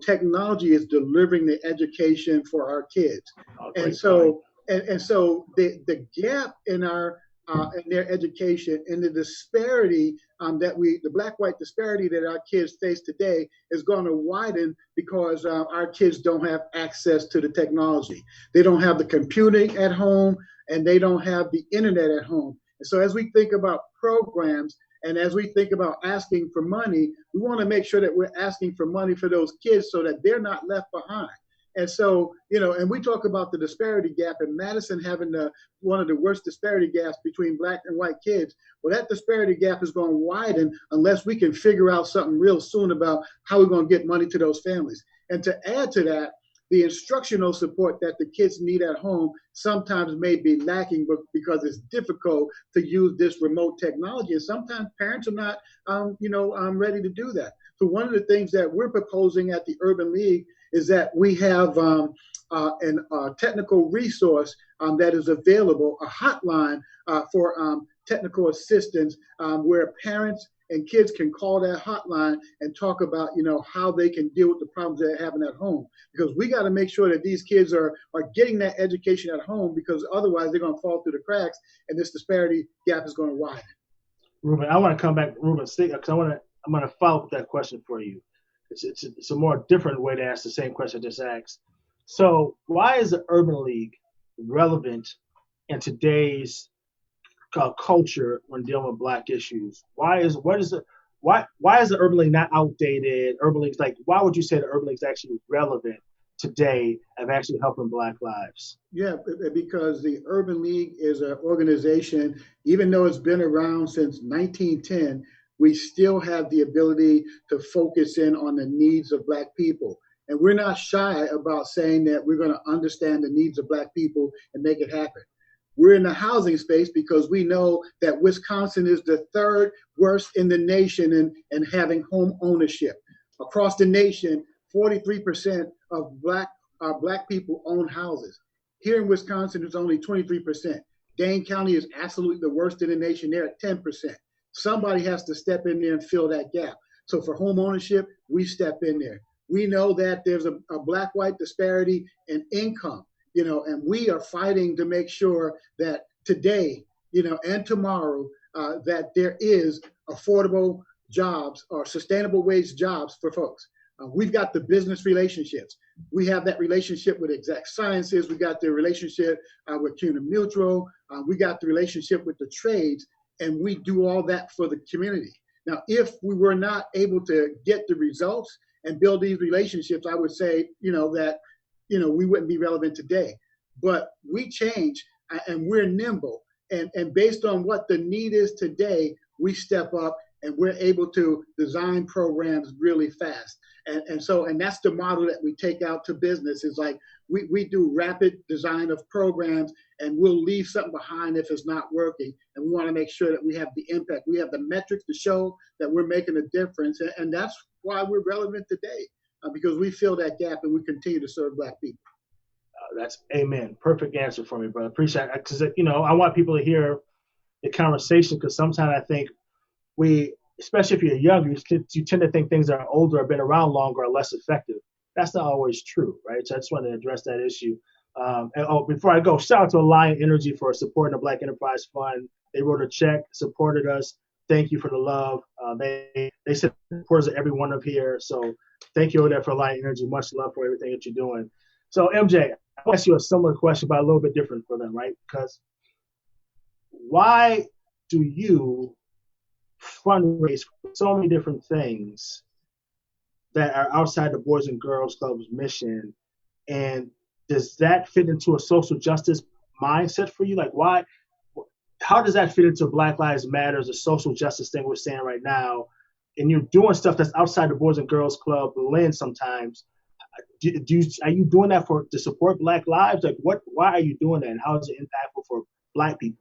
technology is delivering the education for our kids. And so the gap in their education and the disparity the black-white disparity that our kids face today is going to widen because our kids don't have access to the technology. They don't have the computing at home and they don't have the internet at home. And so as we think about programs and as we think about asking for money, we want to make sure that we're asking for money for those kids so that they're not left behind. And so, and we talk about the disparity gap and Madison having one of the worst disparity gaps between Black and white kids. Well, that disparity gap is going to widen unless we can figure out something real soon about how we're going to get money to those families. And to add to that, the instructional support that the kids need at home sometimes may be lacking because it's difficult to use this remote technology. And sometimes parents are not, ready to do that. So one of the things that we're proposing at the Urban League is that we have a technical resource that is available, a hotline for technical assistance where parents and kids can call that hotline and talk about, how they can deal with the problems they're having at home. Because we got to make sure that these kids are getting that education at home, because otherwise they're going to fall through the cracks and this disparity gap is going to widen. Ruben, I want to come back, Ruben, because I'm going to follow up that question for you. It's a more different way to ask the same question I just asked. So why is the Urban League relevant in today's culture when dealing with Black issues? Why is the Urban League not outdated? Urban League's why would you say the Urban League's actually relevant today of actually helping Black lives? Yeah, because the Urban League is an organization, even though it's been around since 1910, we still have the ability to focus in on the needs of Black people. And we're not shy about saying that we're going to understand the needs of Black people and make it happen. We're in the housing space because we know that Wisconsin is the third worst in the nation in having home ownership. Across the nation, 43% of Black people own houses. Here in Wisconsin, it's only 23%. Dane County is absolutely the worst in the nation. They're at 10%. Somebody has to step in there and fill that gap. So for home ownership, we step in there. We know that there's a Black-white disparity in income, and we are fighting to make sure that today, and tomorrow, that there is affordable jobs or sustainable wage jobs for folks. We've got the business relationships. We have that relationship with Exact Sciences. We got the relationship with CUNA Mutual. We got the relationship with the trades. And we do all that for the community. Now, if we were not able to get the results and build these relationships, I would say, that, we wouldn't be relevant today. But we change and we're nimble. And based on what the need is today, we step up and we're able to design programs really fast. And that's the model that we take out to business. Is like we do rapid design of programs, and we'll leave something behind if it's not working. And we want to make sure that we have the impact, we have the metrics to show that we're making a difference. And that's why we're relevant today, because we fill that gap and we continue to serve Black people. That's amen. Perfect answer for me, brother. Appreciate it. Because, I want people to hear the conversation, because sometimes I think we, especially if you're young, you tend to think things that are older or been around longer are less effective. That's not always true, right? So I just wanted to address that issue. Before I go, shout out to Alliant Energy for supporting the Black Enterprise Fund. They wrote a check, supported us. Thank you for the love. They said supporters of every one of here. So thank you over there for Alliant Energy. Much love for everything that you're doing. So MJ, I'll ask you a similar question, but a little bit different for them, right? Because why do you fundraise for so many different things that are outside the Boys and Girls Club's mission? And does that fit into a social justice mindset for you? Like, why? How does that fit into Black Lives Matter, the social justice thing we're saying right now? And you're doing stuff that's outside the Boys and Girls Club lens sometimes. Are you doing that to support Black lives? Like, why are you doing that, and how is it impactful for Black people?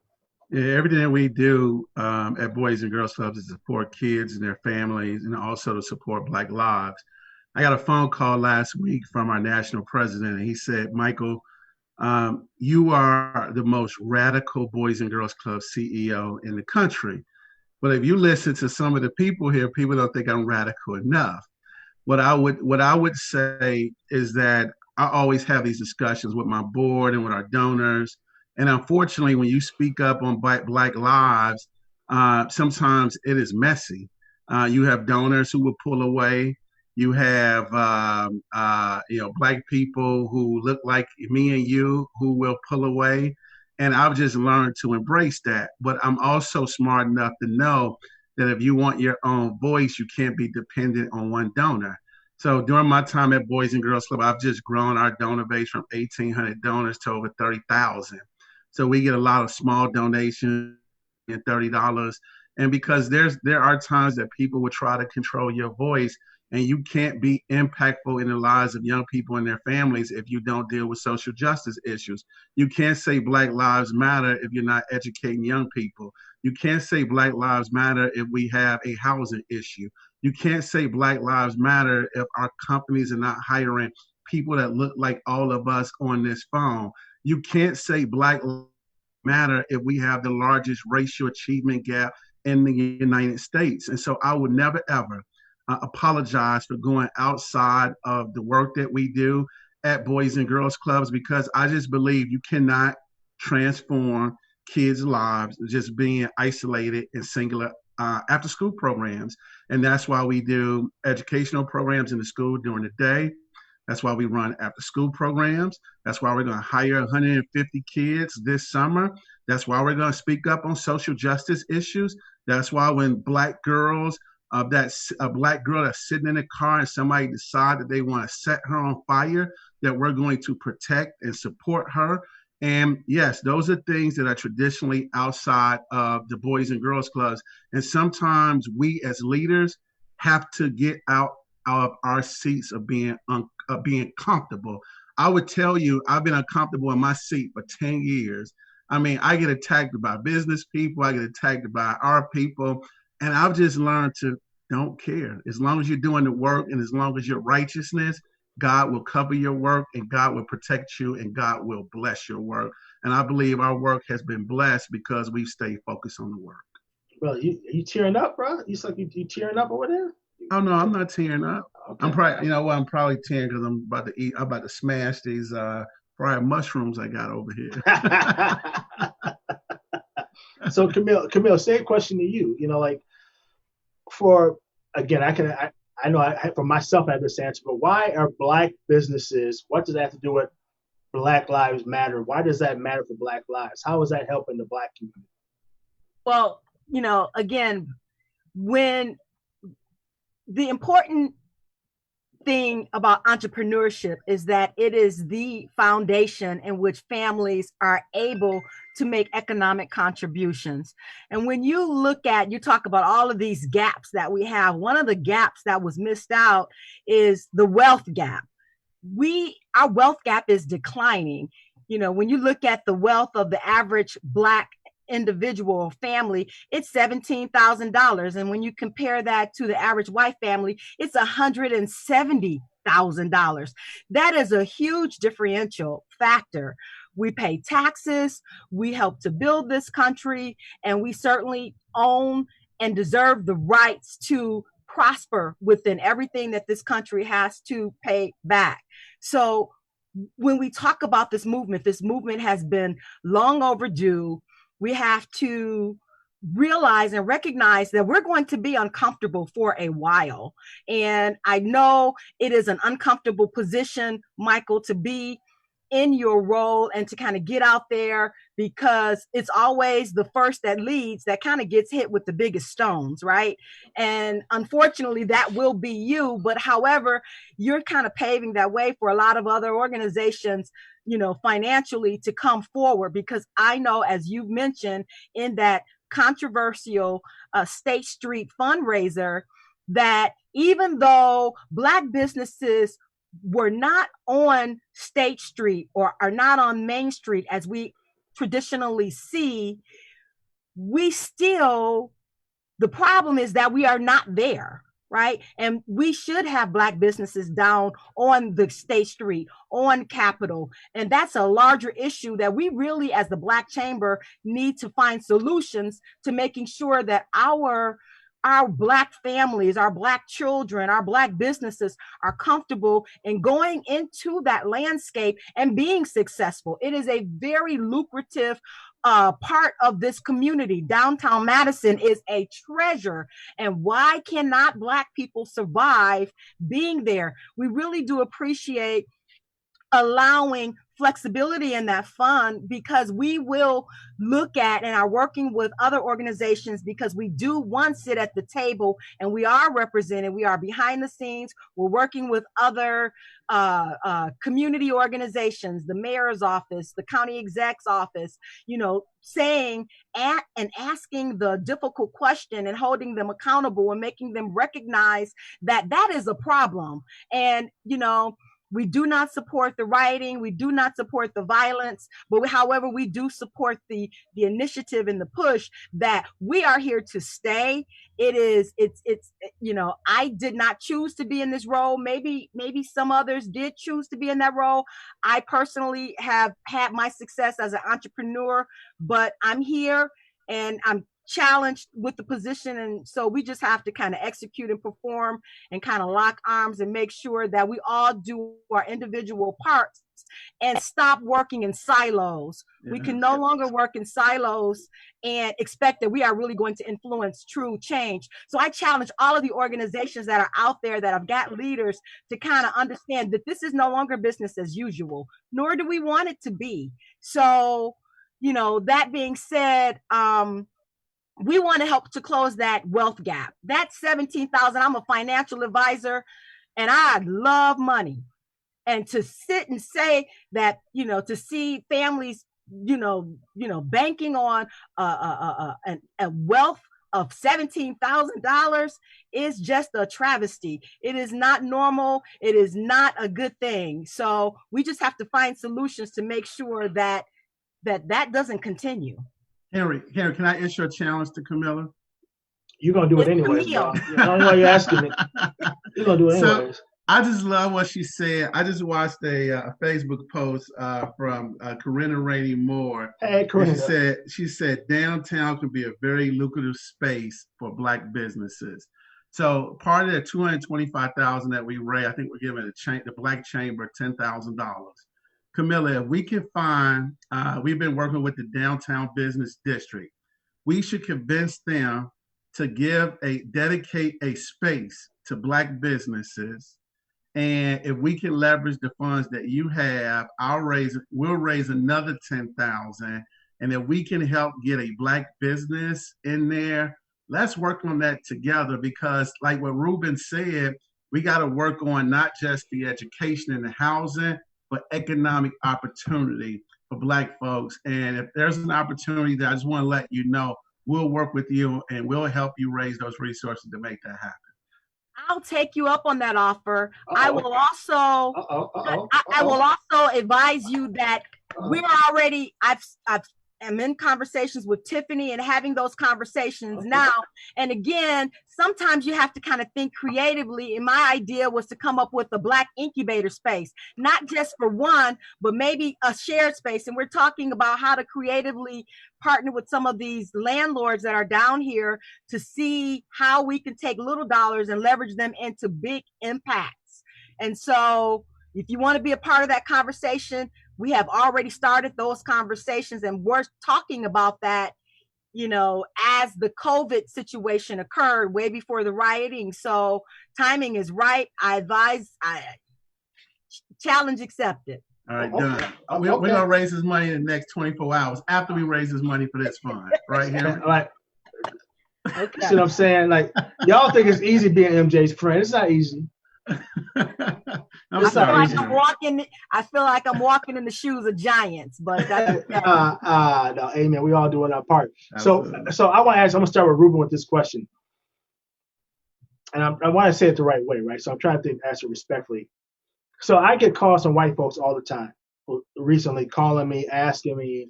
Yeah, everything that we do at Boys and Girls Clubs is to support kids and their families, and also to support Black lives. I got a phone call last week from our national president, and he said, Michael, you are the most radical Boys and Girls Club CEO in the country. But if you listen to some of the people here, people don't think I'm radical enough. What I would say is that I always have these discussions with my board and with our donors. And unfortunately, when you speak up on Black lives, sometimes it is messy. You have donors who will pull away. You have Black people who look like me and you who will pull away. And I've just learned to embrace that. But I'm also smart enough to know that if you want your own voice, you can't be dependent on one donor. So during my time at Boys and Girls Club, I've just grown our donor base from 1,800 donors to over 30,000. So we get a lot of small donations and $30. And because there are times that people will try to control your voice, and you can't be impactful in the lives of young people and their families if you don't deal with social justice issues. You can't say Black Lives Matter if you're not educating young people. You can't say Black Lives Matter if we have a housing issue. You can't say Black Lives Matter if our companies are not hiring people that look like all of us on this phone. You can't say Black Lives Matter if we have the largest racial achievement gap in the United States. And so I would never, ever apologize for going outside of the work that we do at Boys and Girls Clubs, because I just believe you cannot transform kids' lives just being isolated in singular after school programs. And that's why we do educational programs in the school during the day. That's why we run after school programs. That's why we're going to hire 150 kids this summer. That's why we're going to speak up on social justice issues. That's why when Black girls, that's a Black girl that's sitting in a car and somebody decide that they want to set her on fire, that we're going to protect and support her. And yes, those are things that are traditionally outside of the Boys and Girls Clubs. And sometimes we as leaders have to get out of our seats of being comfortable. I would tell you, I've been uncomfortable in my seat for 10 years. I mean, I get attacked by business people, I get attacked by our people, and I've just learned to don't care. As long as you're doing the work and as long as your righteousness, God will cover your work and God will protect you and God will bless your work. And I believe our work has been blessed because we've stayed focused on the work. Brother, you tearing up, bro? You like you tearing up over there? Oh no, I'm not tearing up. Okay. I'm probably tearing because I'm about to smash these fried mushrooms I got over here. So Camille, same question to you. I know for myself I have this answer, but why are Black businesses? What does that have to do with Black Lives Matter? Why does that matter for Black lives? How is that helping the Black community? Well, again, when the important thing about entrepreneurship is that it is the foundation in which families are able to make economic contributions. And when you look at, you talk about all of these gaps that we have, one of the gaps that was missed out is the wealth gap. Our wealth gap is declining. You know, when you look at the wealth of the average Black individual or family, it's $17,000. And when you compare that to the average white family, it's $170,000. That is a huge differential factor. We pay taxes, we help to build this country, and we certainly own and deserve the rights to prosper within everything that this country has to pay back. So when we talk about this movement has been long overdue. We have to realize and recognize that we're going to be uncomfortable for a while. And I know it is an uncomfortable position, Michael, to be in your role and to kind of get out there, because it's always the first that leads that kind of gets hit with the biggest stones, right? And unfortunately, that will be you. But however, you're kind of paving that way for a lot of other organizations, you know, financially to come forward, because I know, as you've mentioned in that controversial State Street fundraiser, that even though Black businesses were not on State Street or are not on Main Street as we traditionally see, the problem is that we are not there, right? And we should have Black businesses down on the State Street, on Capitol. And that's a larger issue that we really, as the Black Chamber, need to find solutions to making sure that our Black families, our Black children, our Black businesses are comfortable in going into that landscape and being successful. It is a very lucrative part of this community. Downtown Madison is a treasure. And why cannot Black people survive being there? We really do appreciate allowing flexibility in that fund, because we will look at and are working with other organizations, because we do sit at the table and we are represented. We are behind the scenes. We're working with other community organizations, the mayor's office, the county exec's office, you know, saying and asking the difficult question and holding them accountable and making them recognize that that is a problem. And, you know, we do not support the rioting. We do not support the violence. But however, we do support the initiative and the push that we are here to stay. It's you know, I did not choose to be in this role. Maybe some others did choose to be in that role. I personally have had my success as an entrepreneur, but I'm here and I'm challenged with the position. And so we just have to kind of execute and perform and kind of lock arms and make sure that we all do our individual parts and stop working in silos. Yeah. We can no longer work in silos and expect that we are really going to influence true change. So I challenge all of the organizations that are out there that have got leaders to kind of understand that this is no longer business as usual, nor do we want it to be. So, you know, that being said, we want to help to close that wealth gap. That's 17,000. I'm a financial advisor and I love money. And to sit and say that, you know, to see families, you know, banking on a wealth of $17,000 is just a travesty. It is not normal. It is not a good thing. So we just have to find solutions to make sure that doesn't continue. Henry, can I issue a challenge to Camilla? You're going to do it anyways, bro. I don't know why you're asking me. You're going to do it anyways. So, I just love what she said. I just watched a Facebook post from Corinna Rainey Moore. Hey, Corinna. She said downtown can be a very lucrative space for Black businesses. So part of the $225,000 that we raised, I think we're giving the Black Chamber $10,000. Camilla, if we can find, we've been working with the Downtown Business District. We should convince them to dedicate a space to Black businesses. And if we can leverage the funds that you have, we'll raise another $10,000. And if we can help get a Black business in there, let's work on that together, because like what Ruben said, we got to work on not just the education and the housing, but economic opportunity for Black folks. And if there's an opportunity that I just want to let you know, we'll work with you and we'll help you raise those resources to make that happen. I'll take you up on that offer. Uh-oh. I will also I will also advise you that we're already I'm in conversations with Tiffany and having those conversations now. And again, sometimes you have to kind of think creatively. And my idea was to come up with a Black incubator space, not just for one, but maybe a shared space. And we're talking about how to creatively partner with some of these landlords that are down here to see how we can take little dollars and leverage them into big impacts. And so if you want to be a part of that conversation, we have already started those conversations, and we're talking about that, you know, as the COVID situation occurred way before the rioting. So timing is right. Challenge accepted. All right, done. We're going to raise his money in the next 24 hours after we raise his money for this fund, right here. Like, see what I'm saying? Like, y'all think it's easy being MJ's friend. It's not easy. I'm sorry. I feel like I'm walking in the shoes of giants, but that's no, amen. We all doing our part. Absolutely. So I want to ask. I'm gonna start with Ruben with this question, and I want to say it the right way, right? So I'm trying to answer respectfully. So I get calls from white folks all the time, recently calling me, asking me,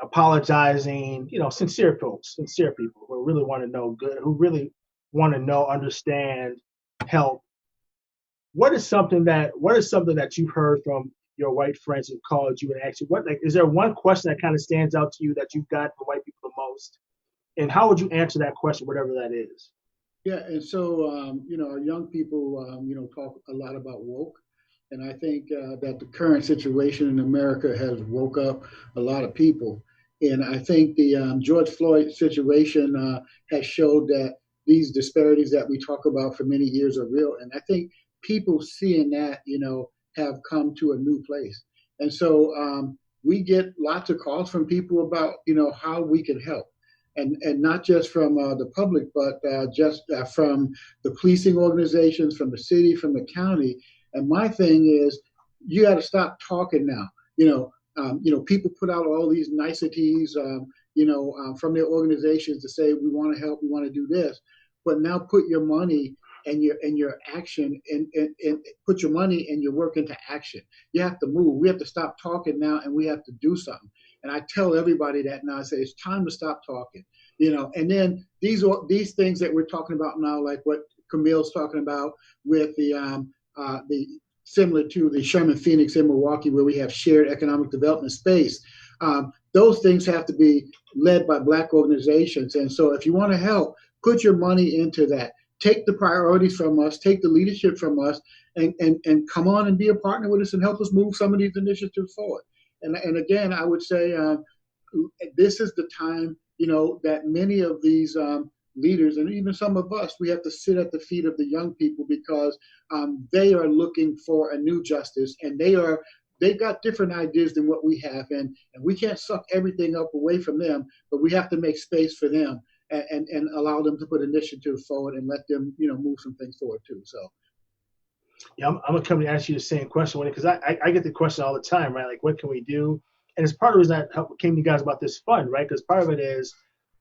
apologizing. You know, sincere folks, sincere people who really want to know good, who really want to know, understand, help. What is something that you've heard from your white friends who called you and asked you, is there one question that kind of stands out to you that you've got from white people the most? And how would you answer that question, whatever that is? Yeah, and so, our young people, talk a lot about woke. And I think that the current situation in America has woke up a lot of people. And I think the George Floyd situation has showed that these disparities that we talk about for many years are real. And I think people seeing that, have come to a new place. And so we get lots of calls from people about, how we can help. And not just from the public, but just from the policing organizations, from the city, from the county. And my thing is, you got to stop talking now. People put out all these niceties, from their organizations to say, we want to help, we want to do this. But now put your money and your action and put your money and your work into action. You have to move. We have to stop talking now, and we have to do something. And I tell everybody that now. I say it's time to stop talking. And then these things that we're talking about now, like what Camille's talking about with the similar to the Sherman Phoenix in Milwaukee, where we have shared economic development space. Those things have to be led by Black organizations. And so if you want to help, put your money into that. Take the priorities from us, take the leadership from us, and come on and be a partner with us and help us move some of these initiatives forward. And again, I would say this is the time, that many of these leaders, and even some of us, we have to sit at the feet of the young people, because they are looking for a new justice, and they've got different ideas than what we have, and we can't suck everything up away from them, but we have to make space for them and allow them to put initiative forward and let them, move some things forward too. So. Yeah, I'm gonna come to ask you the same question, because I get the question all the time, right? Like, what can we do? And it's part of the reason I came to you guys about this fund, right? Because part of it is,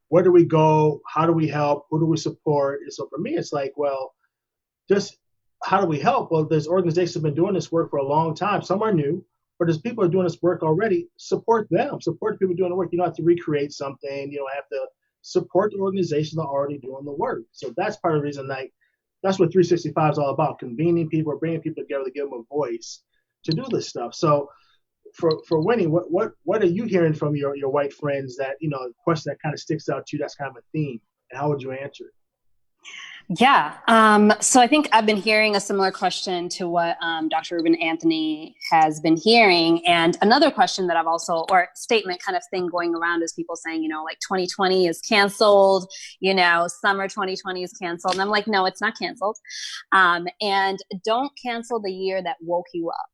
where do we go? How do we help? Who do we support? And so for me, it's like, well, just how do we help? Well, there's organizations that have been doing this work for a long time. Some are new, but there's people who are doing this work already. Support them. Support the people doing the work. You don't have to recreate something. You don't have to support the organizations that are already doing the work. So that's part of the reason, that's what 365 is all about, convening people, or bringing people together to give them a voice to do this stuff. So for Winnie, what are you hearing from your white friends that, a question that kind of sticks out to you, that's kind of a theme, and how would you answer it? Yeah. So I think I've been hearing a similar question to what Dr. Ruben Anthony has been hearing. And another question that I've also, or statement kind of thing going around, is people saying, like 2020 is canceled, summer 2020 is canceled. And I'm like, no, it's not canceled. And don't cancel the year that woke you up,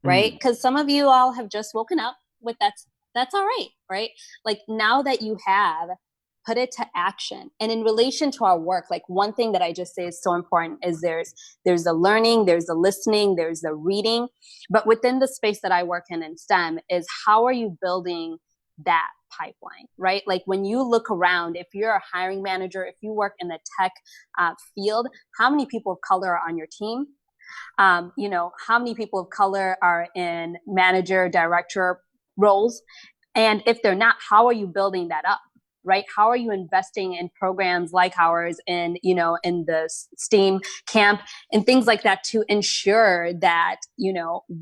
right? Because some of you all have just woken up with that's all right, right? Like, now that you have put it to action. And in relation to our work, like one thing that I just say is so important is there's the learning, there's the listening, there's the reading. But within the space that I work in STEM is how are you building that pipeline, right? Like when you look around, if you're a hiring manager, if you work in the tech field, how many people of color are on your team? How many people of color are in manager, director roles? And if they're not, how are you building that up? Right? How are you investing in programs like ours in the STEAM camp and things like that to ensure that,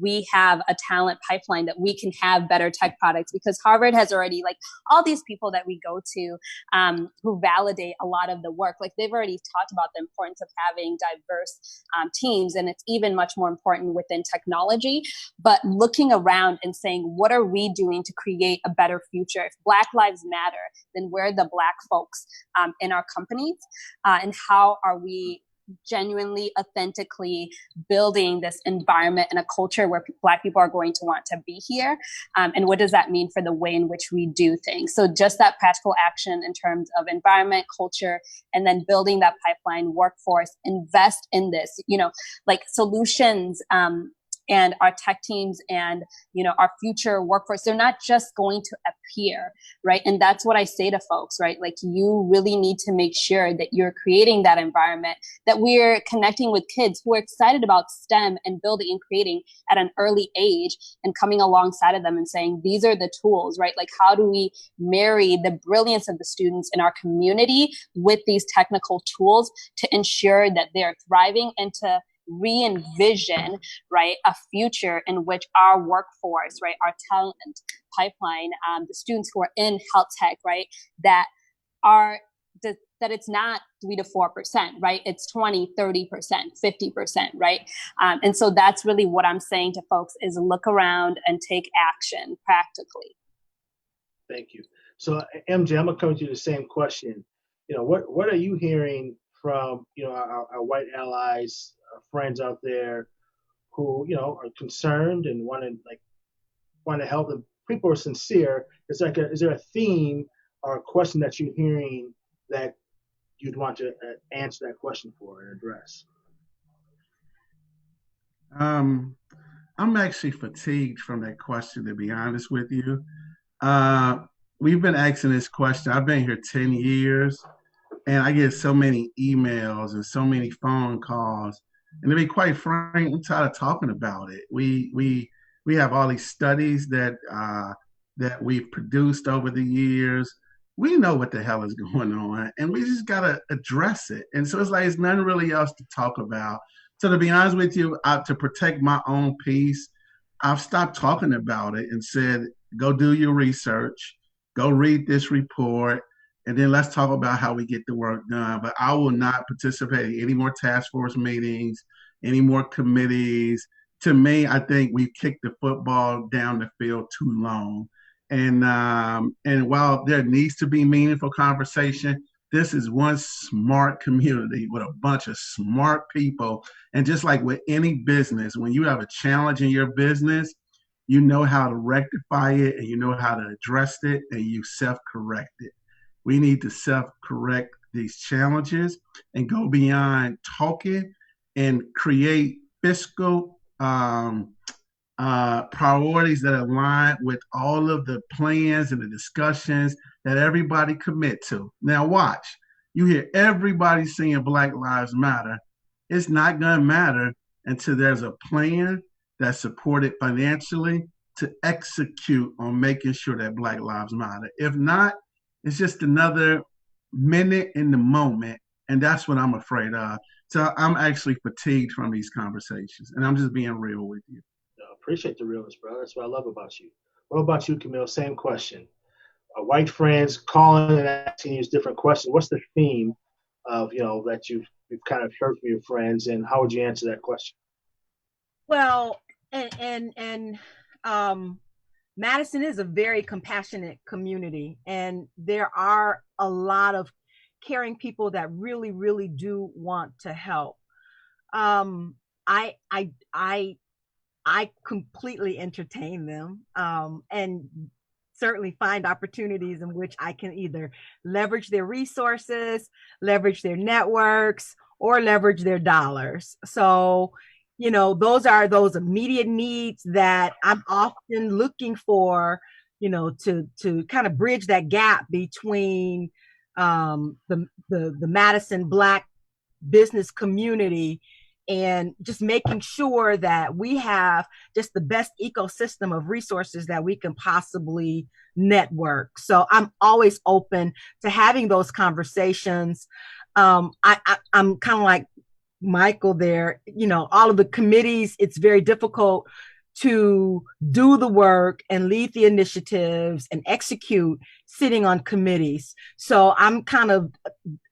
we have a talent pipeline that we can have better tech products, because Harvard has already, like, all these people that we go to who validate a lot of the work, like they've already talked about the importance of having diverse teams. And it's even much more important within technology, but looking around and saying, what are we doing to create a better future? If Black Lives Matter, then we're the Black folks in our companies, and how are we genuinely, authentically building this environment and a culture where Black people are going to want to be here, and what does that mean for the way in which we do things? So just that practical action in terms of environment, culture, and then building that pipeline, workforce, invest in this, like solutions, and our tech teams and, our future workforce, they're not just going to appear, right? And that's what I say to folks, right? Like you really need to make sure that you're creating that environment, that we're connecting with kids who are excited about STEM and building and creating at an early age and coming alongside of them and saying, these are the tools, right? Like how do we marry the brilliance of the students in our community with these technical tools to ensure that they're thriving and to re-envision, right, a future in which our workforce, right, our talent pipeline, the students who are in health tech, right, that it's not 3 to 4%, right? It's 20, 30%, 50%, right? And so that's really what I'm saying to folks is look around and take action practically. Thank you. So MJ, I'm gonna come to you the same question. What are you hearing from our white allies, friends out there who are concerned and want to help, and people are sincere? Is there a theme or a question that you're hearing that you'd want to answer that question for and address? I'm actually fatigued from that question, to be honest with you. We've been asking this question. I've been here 10 years, and I get so many emails and so many phone calls. And to be quite frank, I'm tired of talking about it. We have all these studies that we've produced over the years. We know what the hell is going on, and we just gotta address it. And so it's like it's nothing really else to talk about. So to be honest with you, to protect my own peace, I've stopped talking about it and said, go do your research, go read this report, and then let's talk about how we get the work done. But I will not participate in any more task force meetings, any more committees. To me, I think we've kicked the football down the field too long. And while there needs to be meaningful conversation, this is one smart community with a bunch of smart people. And just like with any business, when you have a challenge in your business, you know how to rectify it and you know how to address it, and you self-correct it. We need to self-correct these challenges and go beyond talking and create fiscal priorities that align with all of the plans and the discussions that everybody commit to. Now watch, you hear everybody saying Black Lives Matter. It's not going to matter until there's a plan that's supported financially to execute on making sure that Black Lives Matter. If not, it's just another minute in the moment, and that's what I'm afraid of. So I'm actually fatigued from these conversations, and I'm just being real with you. I appreciate the realness, bro. That's what I love about you. What about you, Camille? Same question. White friends calling and asking you different questions. What's the theme of that you've kind of heard from your friends, and how would you answer that question? Well, and Madison is a very compassionate community, and there are a lot of caring people that really, really do want to help. I completely entertain them, and certainly find opportunities in which I can either leverage their resources, leverage their networks, or leverage their dollars. So, those are those immediate needs that I'm often looking for, to kind of bridge that gap between the Madison Black business community, and just making sure that we have just the best ecosystem of resources that we can possibly network. So I'm always open to having those conversations. I'm kind of like Michael there, all of the committees, it's very difficult to do the work and lead the initiatives and execute sitting on committees. So I'm kind of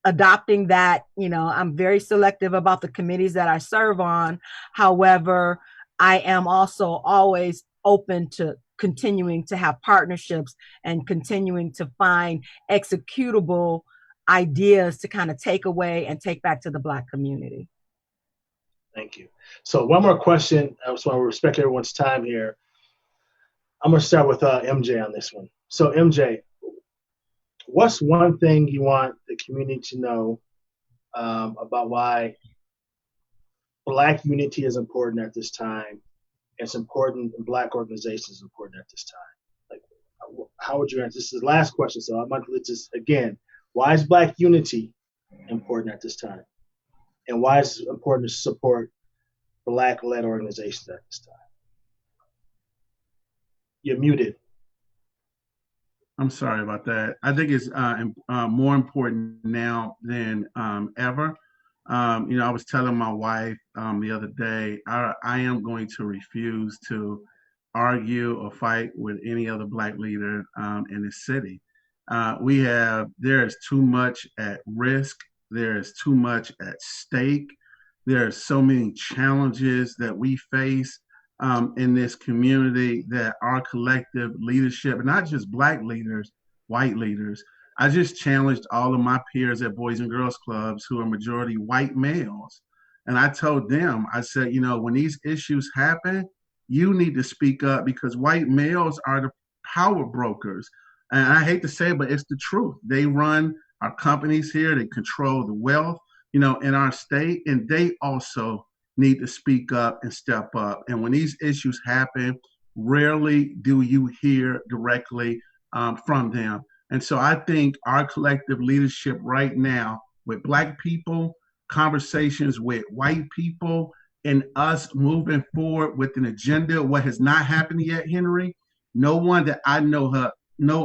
adopting that. I'm very selective about the committees that I serve on. However, I am also always open to continuing to have partnerships and continuing to find executable ideas to kind of take away and take back to the Black community. Thank you. So one more question. I just want to respect everyone's time here. I'm going to start with MJ on this one. So MJ, what's one thing you want the community to know about why Black unity is important at this time? It's important, and Black organizations is important at this time. Like, how would you answer? This is the last question, so I'm going to just, again, why is Black unity important at this time? And why is it important to support Black-led organizations at this time? You're muted. I'm sorry about that. I think it's more important now than ever. I was telling my wife the other day, I am going to refuse to argue or fight with any other Black leader in the city. There is too much at risk. There is too much at stake. There are so many challenges that we face in this community that our collective leadership, not just Black leaders, white leaders. I just challenged all of my peers at Boys and Girls Clubs who are majority white males. And I told them, I said, when these issues happen, you need to speak up, because white males are the power brokers. And I hate to say it, but it's the truth. They run our companies here. They control the wealth, in our state, and they also need to speak up and step up. And when these issues happen, rarely do you hear directly from them. And so I think our collective leadership right now with Black people, conversations with white people, and us moving forward with an agenda, what has not happened yet, Henry, no one that I know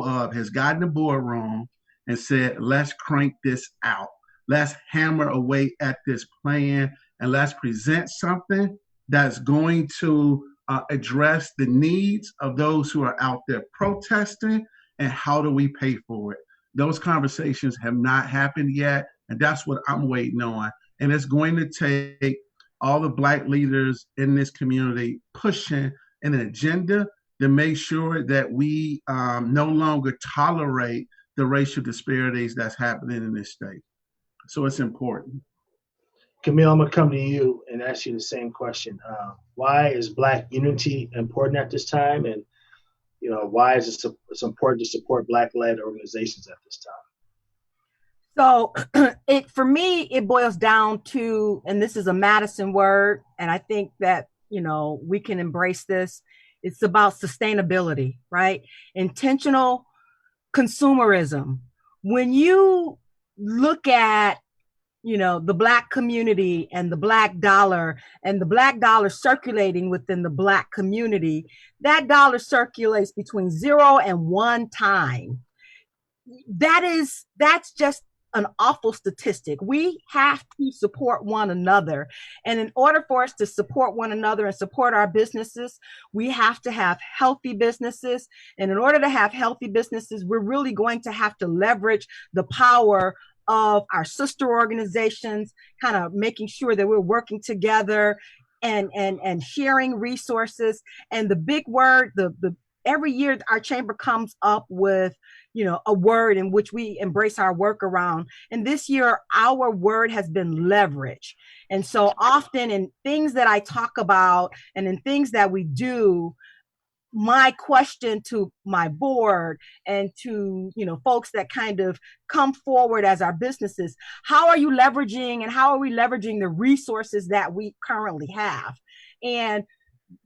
of has gotten the boardroom and said, let's crank this out. Let's hammer away at this plan, and let's present something that's going to address the needs of those who are out there protesting, and how do we pay for it? Those conversations have not happened yet, and that's what I'm waiting on. And it's going to take all the Black leaders in this community pushing an agenda to make sure that we no longer tolerate the racial disparities that's happening in this state. So it's important. Camille, I'm going to come to you and ask you the same question. Why is Black unity important at this time? And, why is it's important to support Black-led organizations at this time? So for me, it boils down to, and this is a Madison word, and I think that, we can embrace this. It's about sustainability, right? Intentional consumerism. When you look at, the Black community and the Black dollar, and the Black dollar circulating within the Black community, that dollar circulates between 0 and 1 time. That's just an awful statistic. We have to support one another. And in order for us to support one another and support our businesses, we have to have healthy businesses. And in order to have healthy businesses, we're really going to have to leverage the power of our sister organizations, kind of making sure that we're working together and sharing resources. And the big word, every year our chamber comes up with, a word in which we embrace our work around. And this year, our word has been leverage. And so often in things that I talk about and in things that we do, my question to my board and to, folks that kind of come forward as our businesses, how are you leveraging and how are we leveraging the resources that we currently have? And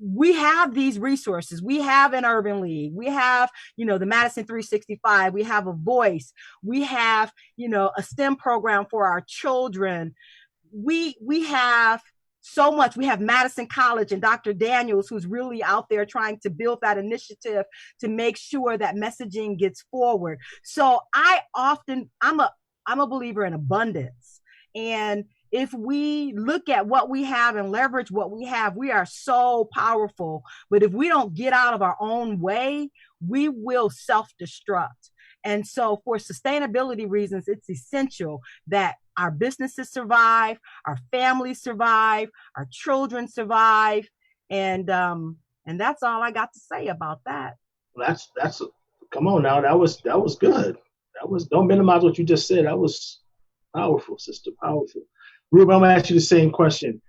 we have these resources. We have an Urban League. We have, the Madison 365. We have a voice. We have, a STEM program for our children. We have so much. We have Madison College and Dr. Daniels, who's really out there trying to build that initiative to make sure that messaging gets forward. So I'm a believer in abundance. And if we look at what we have and leverage what we have, we are so powerful. But if we don't get out of our own way, we will self-destruct. And so for sustainability reasons, it's essential that our businesses survive, our families survive, our children survive. And that's all I got to say about that. That's come on now. That was good. Don't minimize what you just said. That was powerful, sister. Powerful. Ruben, I'm gonna ask you the same question.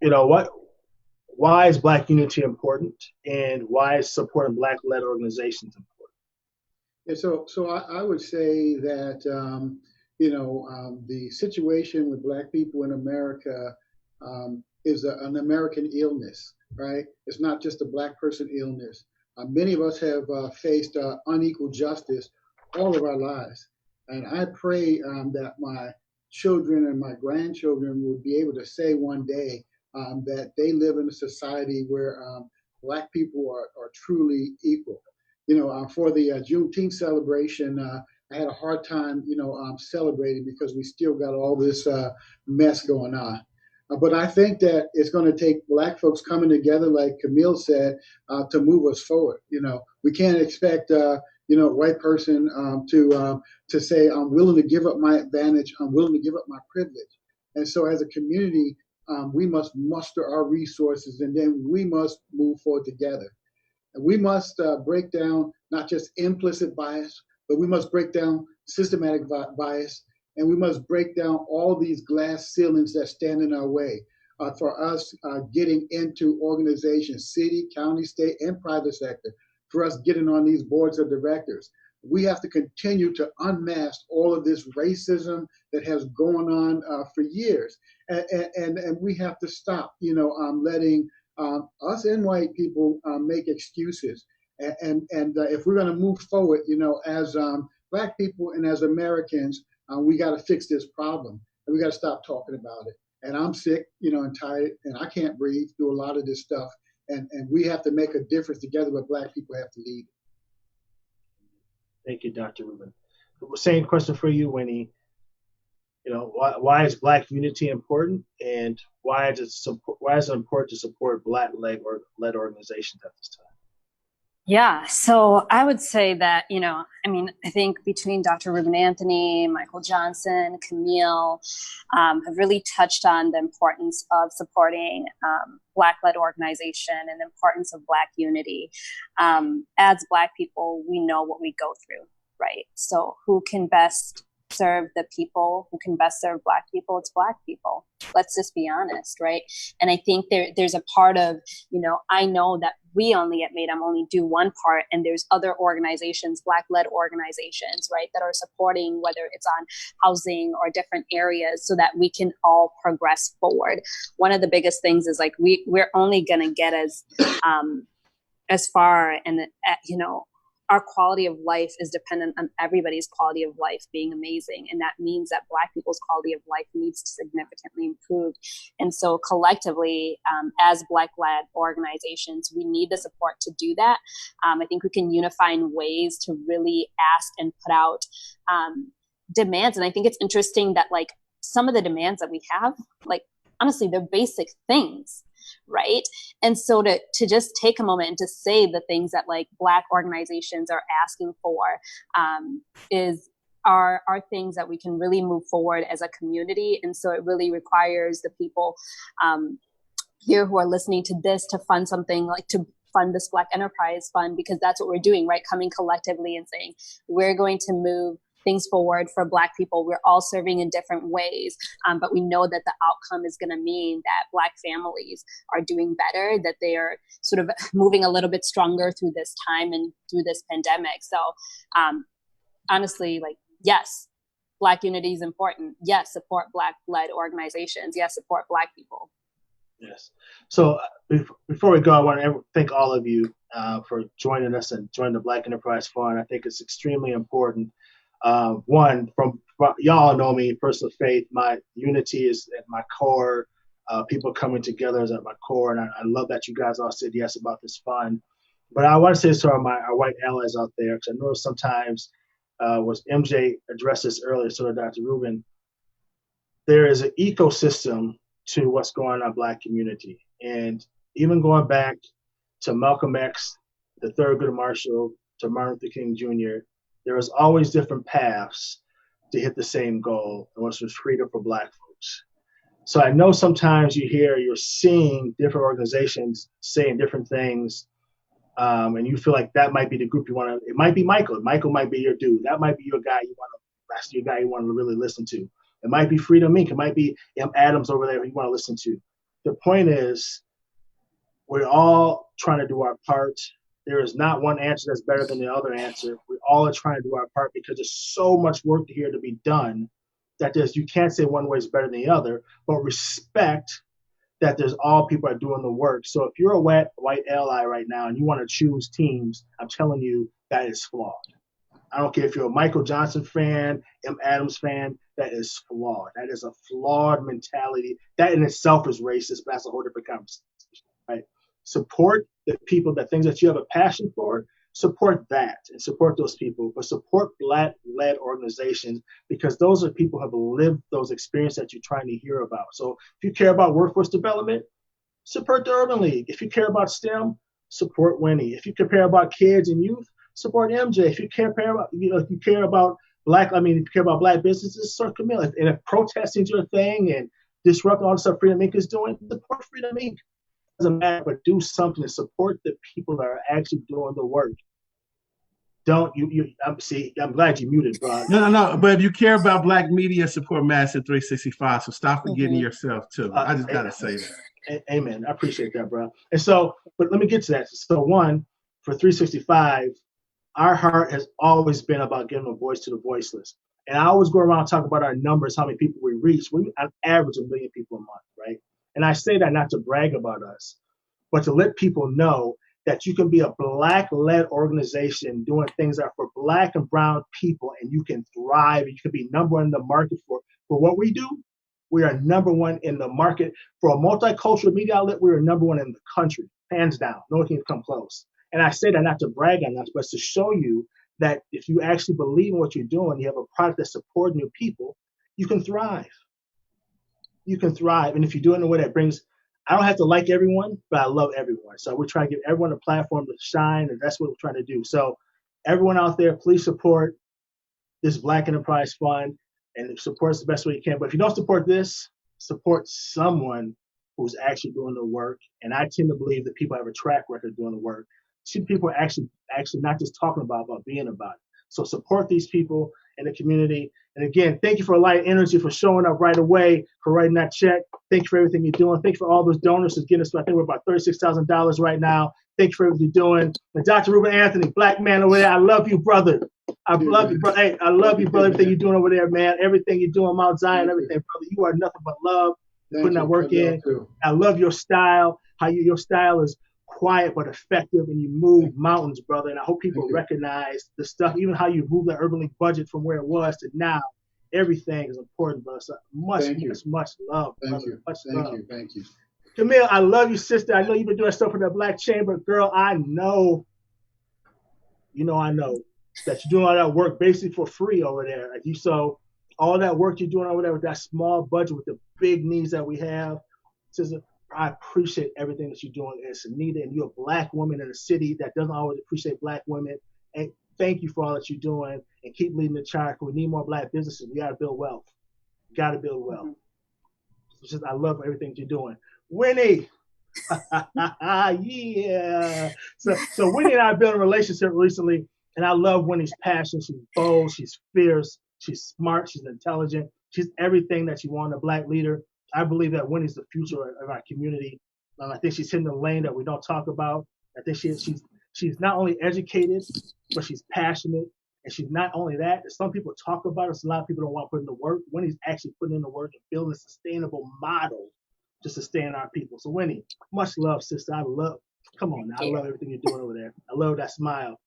Why is Black unity important, and why is supporting Black-led organizations important? Yeah, so I would say that the situation with Black people in America is an American illness, right? It's not just a Black person illness. Many of us have faced unequal justice all of our lives, and I pray that my children and my grandchildren would be able to say one day that they live in a society where Black people are truly equal. For the Juneteenth celebration, I had a hard time, celebrating because we still got all this mess going on. But I think that it's going to take Black folks coming together, like Camille said, to move us forward. We can't expect a white person to say, I'm willing to give up my advantage, I'm willing to give up my privilege. And so as a community, we must muster our resources, and then we must move forward together. And we must break down not just implicit bias, but we must break down systematic bias, and we must break down all these glass ceilings that stand in our way for us getting into organizations, city, county, state, and private sector, for us getting on these boards of directors. We have to continue to unmask all of this racism that has gone on for years. And we have to stop, letting us and white people make excuses. And if we're going to move forward, as Black people and as Americans, we got to fix this problem, and we got to stop talking about it. And I'm sick, and tired, and I can't breathe through a lot of this stuff. And we have to make a difference together, but Black people have to lead. Thank you, Dr. Rubin. Same question for you, Winnie. Why is Black unity important, and why is it important to support Black-led organizations at this time? Yeah, so I would say that, I think between Dr. Rubin Anthony, Michael Johnson, Camille, have really touched on the importance of supporting Black-led organization and the importance of Black unity. As Black people, we know what we go through, right? So who can best serve the people, who can best serve Black people? It's Black people. Let's just be honest, right? And I think there's a part of, I know that we only at MADAM only do one part, and there's other organizations, Black-led organizations, right, that are supporting, whether it's on housing or different areas, so that we can all progress forward. One of the biggest things is we're only going to get as far, and our quality of life is dependent on everybody's quality of life being amazing. And that means that Black people's quality of life needs to significantly improve. And so collectively, as Black-led organizations, we need the support to do that. I think we can unify in ways to really ask and put out demands. And I think it's interesting that some of the demands that we have, honestly, they're basic things. Right. And so to just take a moment and to say the things that Black organizations are asking for are things that we can really move forward as a community. And so it really requires the people here who are listening to this to fund something, to fund this Black Enterprise Fund, because that's what we're doing, right? Coming collectively and saying, we're going to move things forward for Black people. We're all serving in different ways, but we know that the outcome is going to mean that Black families are doing better, that they are sort of moving a little bit stronger through this time and through this pandemic. So honestly, like, yes, Black unity is important. Yes, support Black-led organizations. Yes, support Black people. Yes. So before we go, I want to thank all of you for joining us and joining the Black Enterprise Fund. I think it's extremely important. One, from y'all know me, personal faith, my unity is at my core. People coming together is at my core, and I love that you guys all said yes about this fund. But I want to say this to our white allies out there, because I know sometimes, was MJ addressed this earlier, so did Dr. Rubin, there is an ecosystem to what's going on in our Black community. And even going back to Malcolm X, the Thurgood Marshall, to Martin Luther King Jr., there was always different paths to hit the same goal, which was freedom for Black folks. So I know sometimes you're seeing different organizations saying different things, and you feel like that might be the group you want to, it might be Michael. Michael might be your dude. That might be your guy that's your guy you want to really listen to. It might be Freedom Inc. It might be M. Adams over there you want to listen to. The point is, we're all trying to do our part. There is not one answer that's better than the other answer. We all are trying to do our part because there's so much work here to be done that you can't say one way is better than the other, but respect that there's all people are doing the work. So if you're a white ally right now and you want to choose teams, I'm telling you that is flawed. I don't care if you're a Michael Johnson fan, M. Adams fan, that is flawed. That is a flawed mentality. That in itself is racist, but that's a whole different conversation, right? Support the people, the things that you have a passion for, support that and support those people, but support Black-led organizations because those are people who have lived those experiences that you're trying to hear about. So if you care about workforce development, support the Urban League. If you care about STEM, support Winnie. If you care about kids and youth, support MJ. If you care about, if you care about if you care about Black businesses, support Camille. And if protesting is your thing and disrupt all the stuff Freedom Inc. is doing, support Freedom Inc. Doesn't matter, but do something to support the people that are actually doing the work. I'm glad you muted, bro. No. But if you care about Black media, support Madison 365. So stop forgetting yourself too. I just gotta say that. Amen. I appreciate that, bro. And so, but let me get to that. So one, for 365, our heart has always been about giving a voice to the voiceless. And I always go around and talk about our numbers, how many people we reach. We average 1 million people a month, right? And I say that not to brag about us, but to let people know that you can be a Black-led organization doing things that are for Black and brown people, and you can thrive. You can be number one in the market for what we do. We are number one in the market. For a multicultural media outlet, we are number one in the country, hands down. No one can come close. And I say that not to brag on us, but to show you that if you actually believe in what you're doing, you have a product that's supporting your people, you can thrive. You can thrive. And if you do it in a way that brings, I don't have to like everyone, but I love everyone. So we try to give everyone a platform to shine, and that's what we're trying to do. So everyone out there, please support this Black Enterprise Fund and support us the best way you can. But if you don't support this, support someone who's actually doing the work. And I tend to believe that people have a track record doing the work. See, people are actually not just talking about being about it. So support these people in the community. And again, thank you for Light Energy for showing up right away, for writing that check. Thank you for everything you're doing. Thank you for all those donors who's getting us, I think we're about $36,000 right now. Thank you for everything you're doing. And Dr. Ruben Anthony, Black man over there, I love you, brother. I love you, brother. Hey, I love you, brother. Everything you're doing over there, man. Everything you're doing, Mount Zion, everything, brother. You are nothing but love. Putting that work in. I love your style. Your style is quiet but effective, and you move mountains, brother. And I hope people recognize the stuff, even how you move the Urban League budget from where it was to now. Everything is important, brother. So much love, brother. Thank you. Camille, I love you, sister. I know you've been doing stuff for the Black Chamber. Girl, I know that you're doing all that work basically for free over there. Like you saw all that work you're doing over there with that small budget with the big needs that we have. Sister, I appreciate everything that you're doing as Anita, and you're a Black woman in a city that doesn't always appreciate Black women. And thank you for all that you're doing, and keep leading the charge. We need more Black businesses. We got to build wealth. Just, I love everything you're doing. Winnie, yeah. So Winnie and I built a relationship recently, And I love Winnie's passion. She's bold, she's fierce, she's smart, she's intelligent, she's everything that you want in a Black leader. I believe that Winnie's the future of our community. I think she's hitting the lane that we don't talk about. I think she's not only educated, but she's passionate. And she's not only that, some people talk about it, so a lot of people don't want to put in the work. Winnie's actually putting in the work and building a sustainable model to sustain our people. So Winnie, much love, sister. Come on now, I love everything you're doing over there. I love that smile.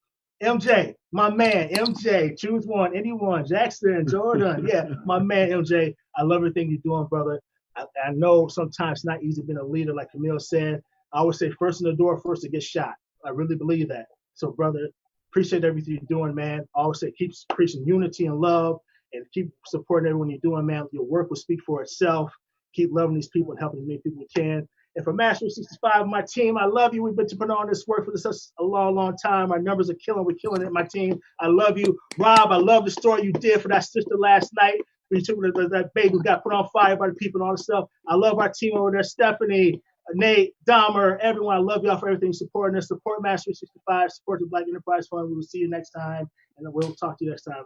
MJ, my man, MJ, choose one, anyone, Jackson, Jordan, yeah, my man, MJ. I love everything you're doing, brother. I know sometimes it's not easy being a leader, like Camille said. I always say first in the door, first to get shot. I really believe that. So, brother, appreciate everything you're doing, man. I always say keep preaching unity and love and keep supporting everyone you're doing, man. Your work will speak for itself. Keep loving these people and helping as many people you can. And for Master 65, my team, I love you. We've been putting on this work for such a long, long time. Our numbers are killing. We're killing it, my team. I love you. Rob, I love the story you did for that sister last night. We took that baby who got put on fire by the people and all this stuff. I love our team over there, Stephanie, Nate, Dahmer, everyone. I love y'all for everything, supporting us. Support Master 65, support the Black Enterprise Fund. We will see you next time, and we'll talk to you next time.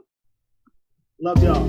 Love y'all.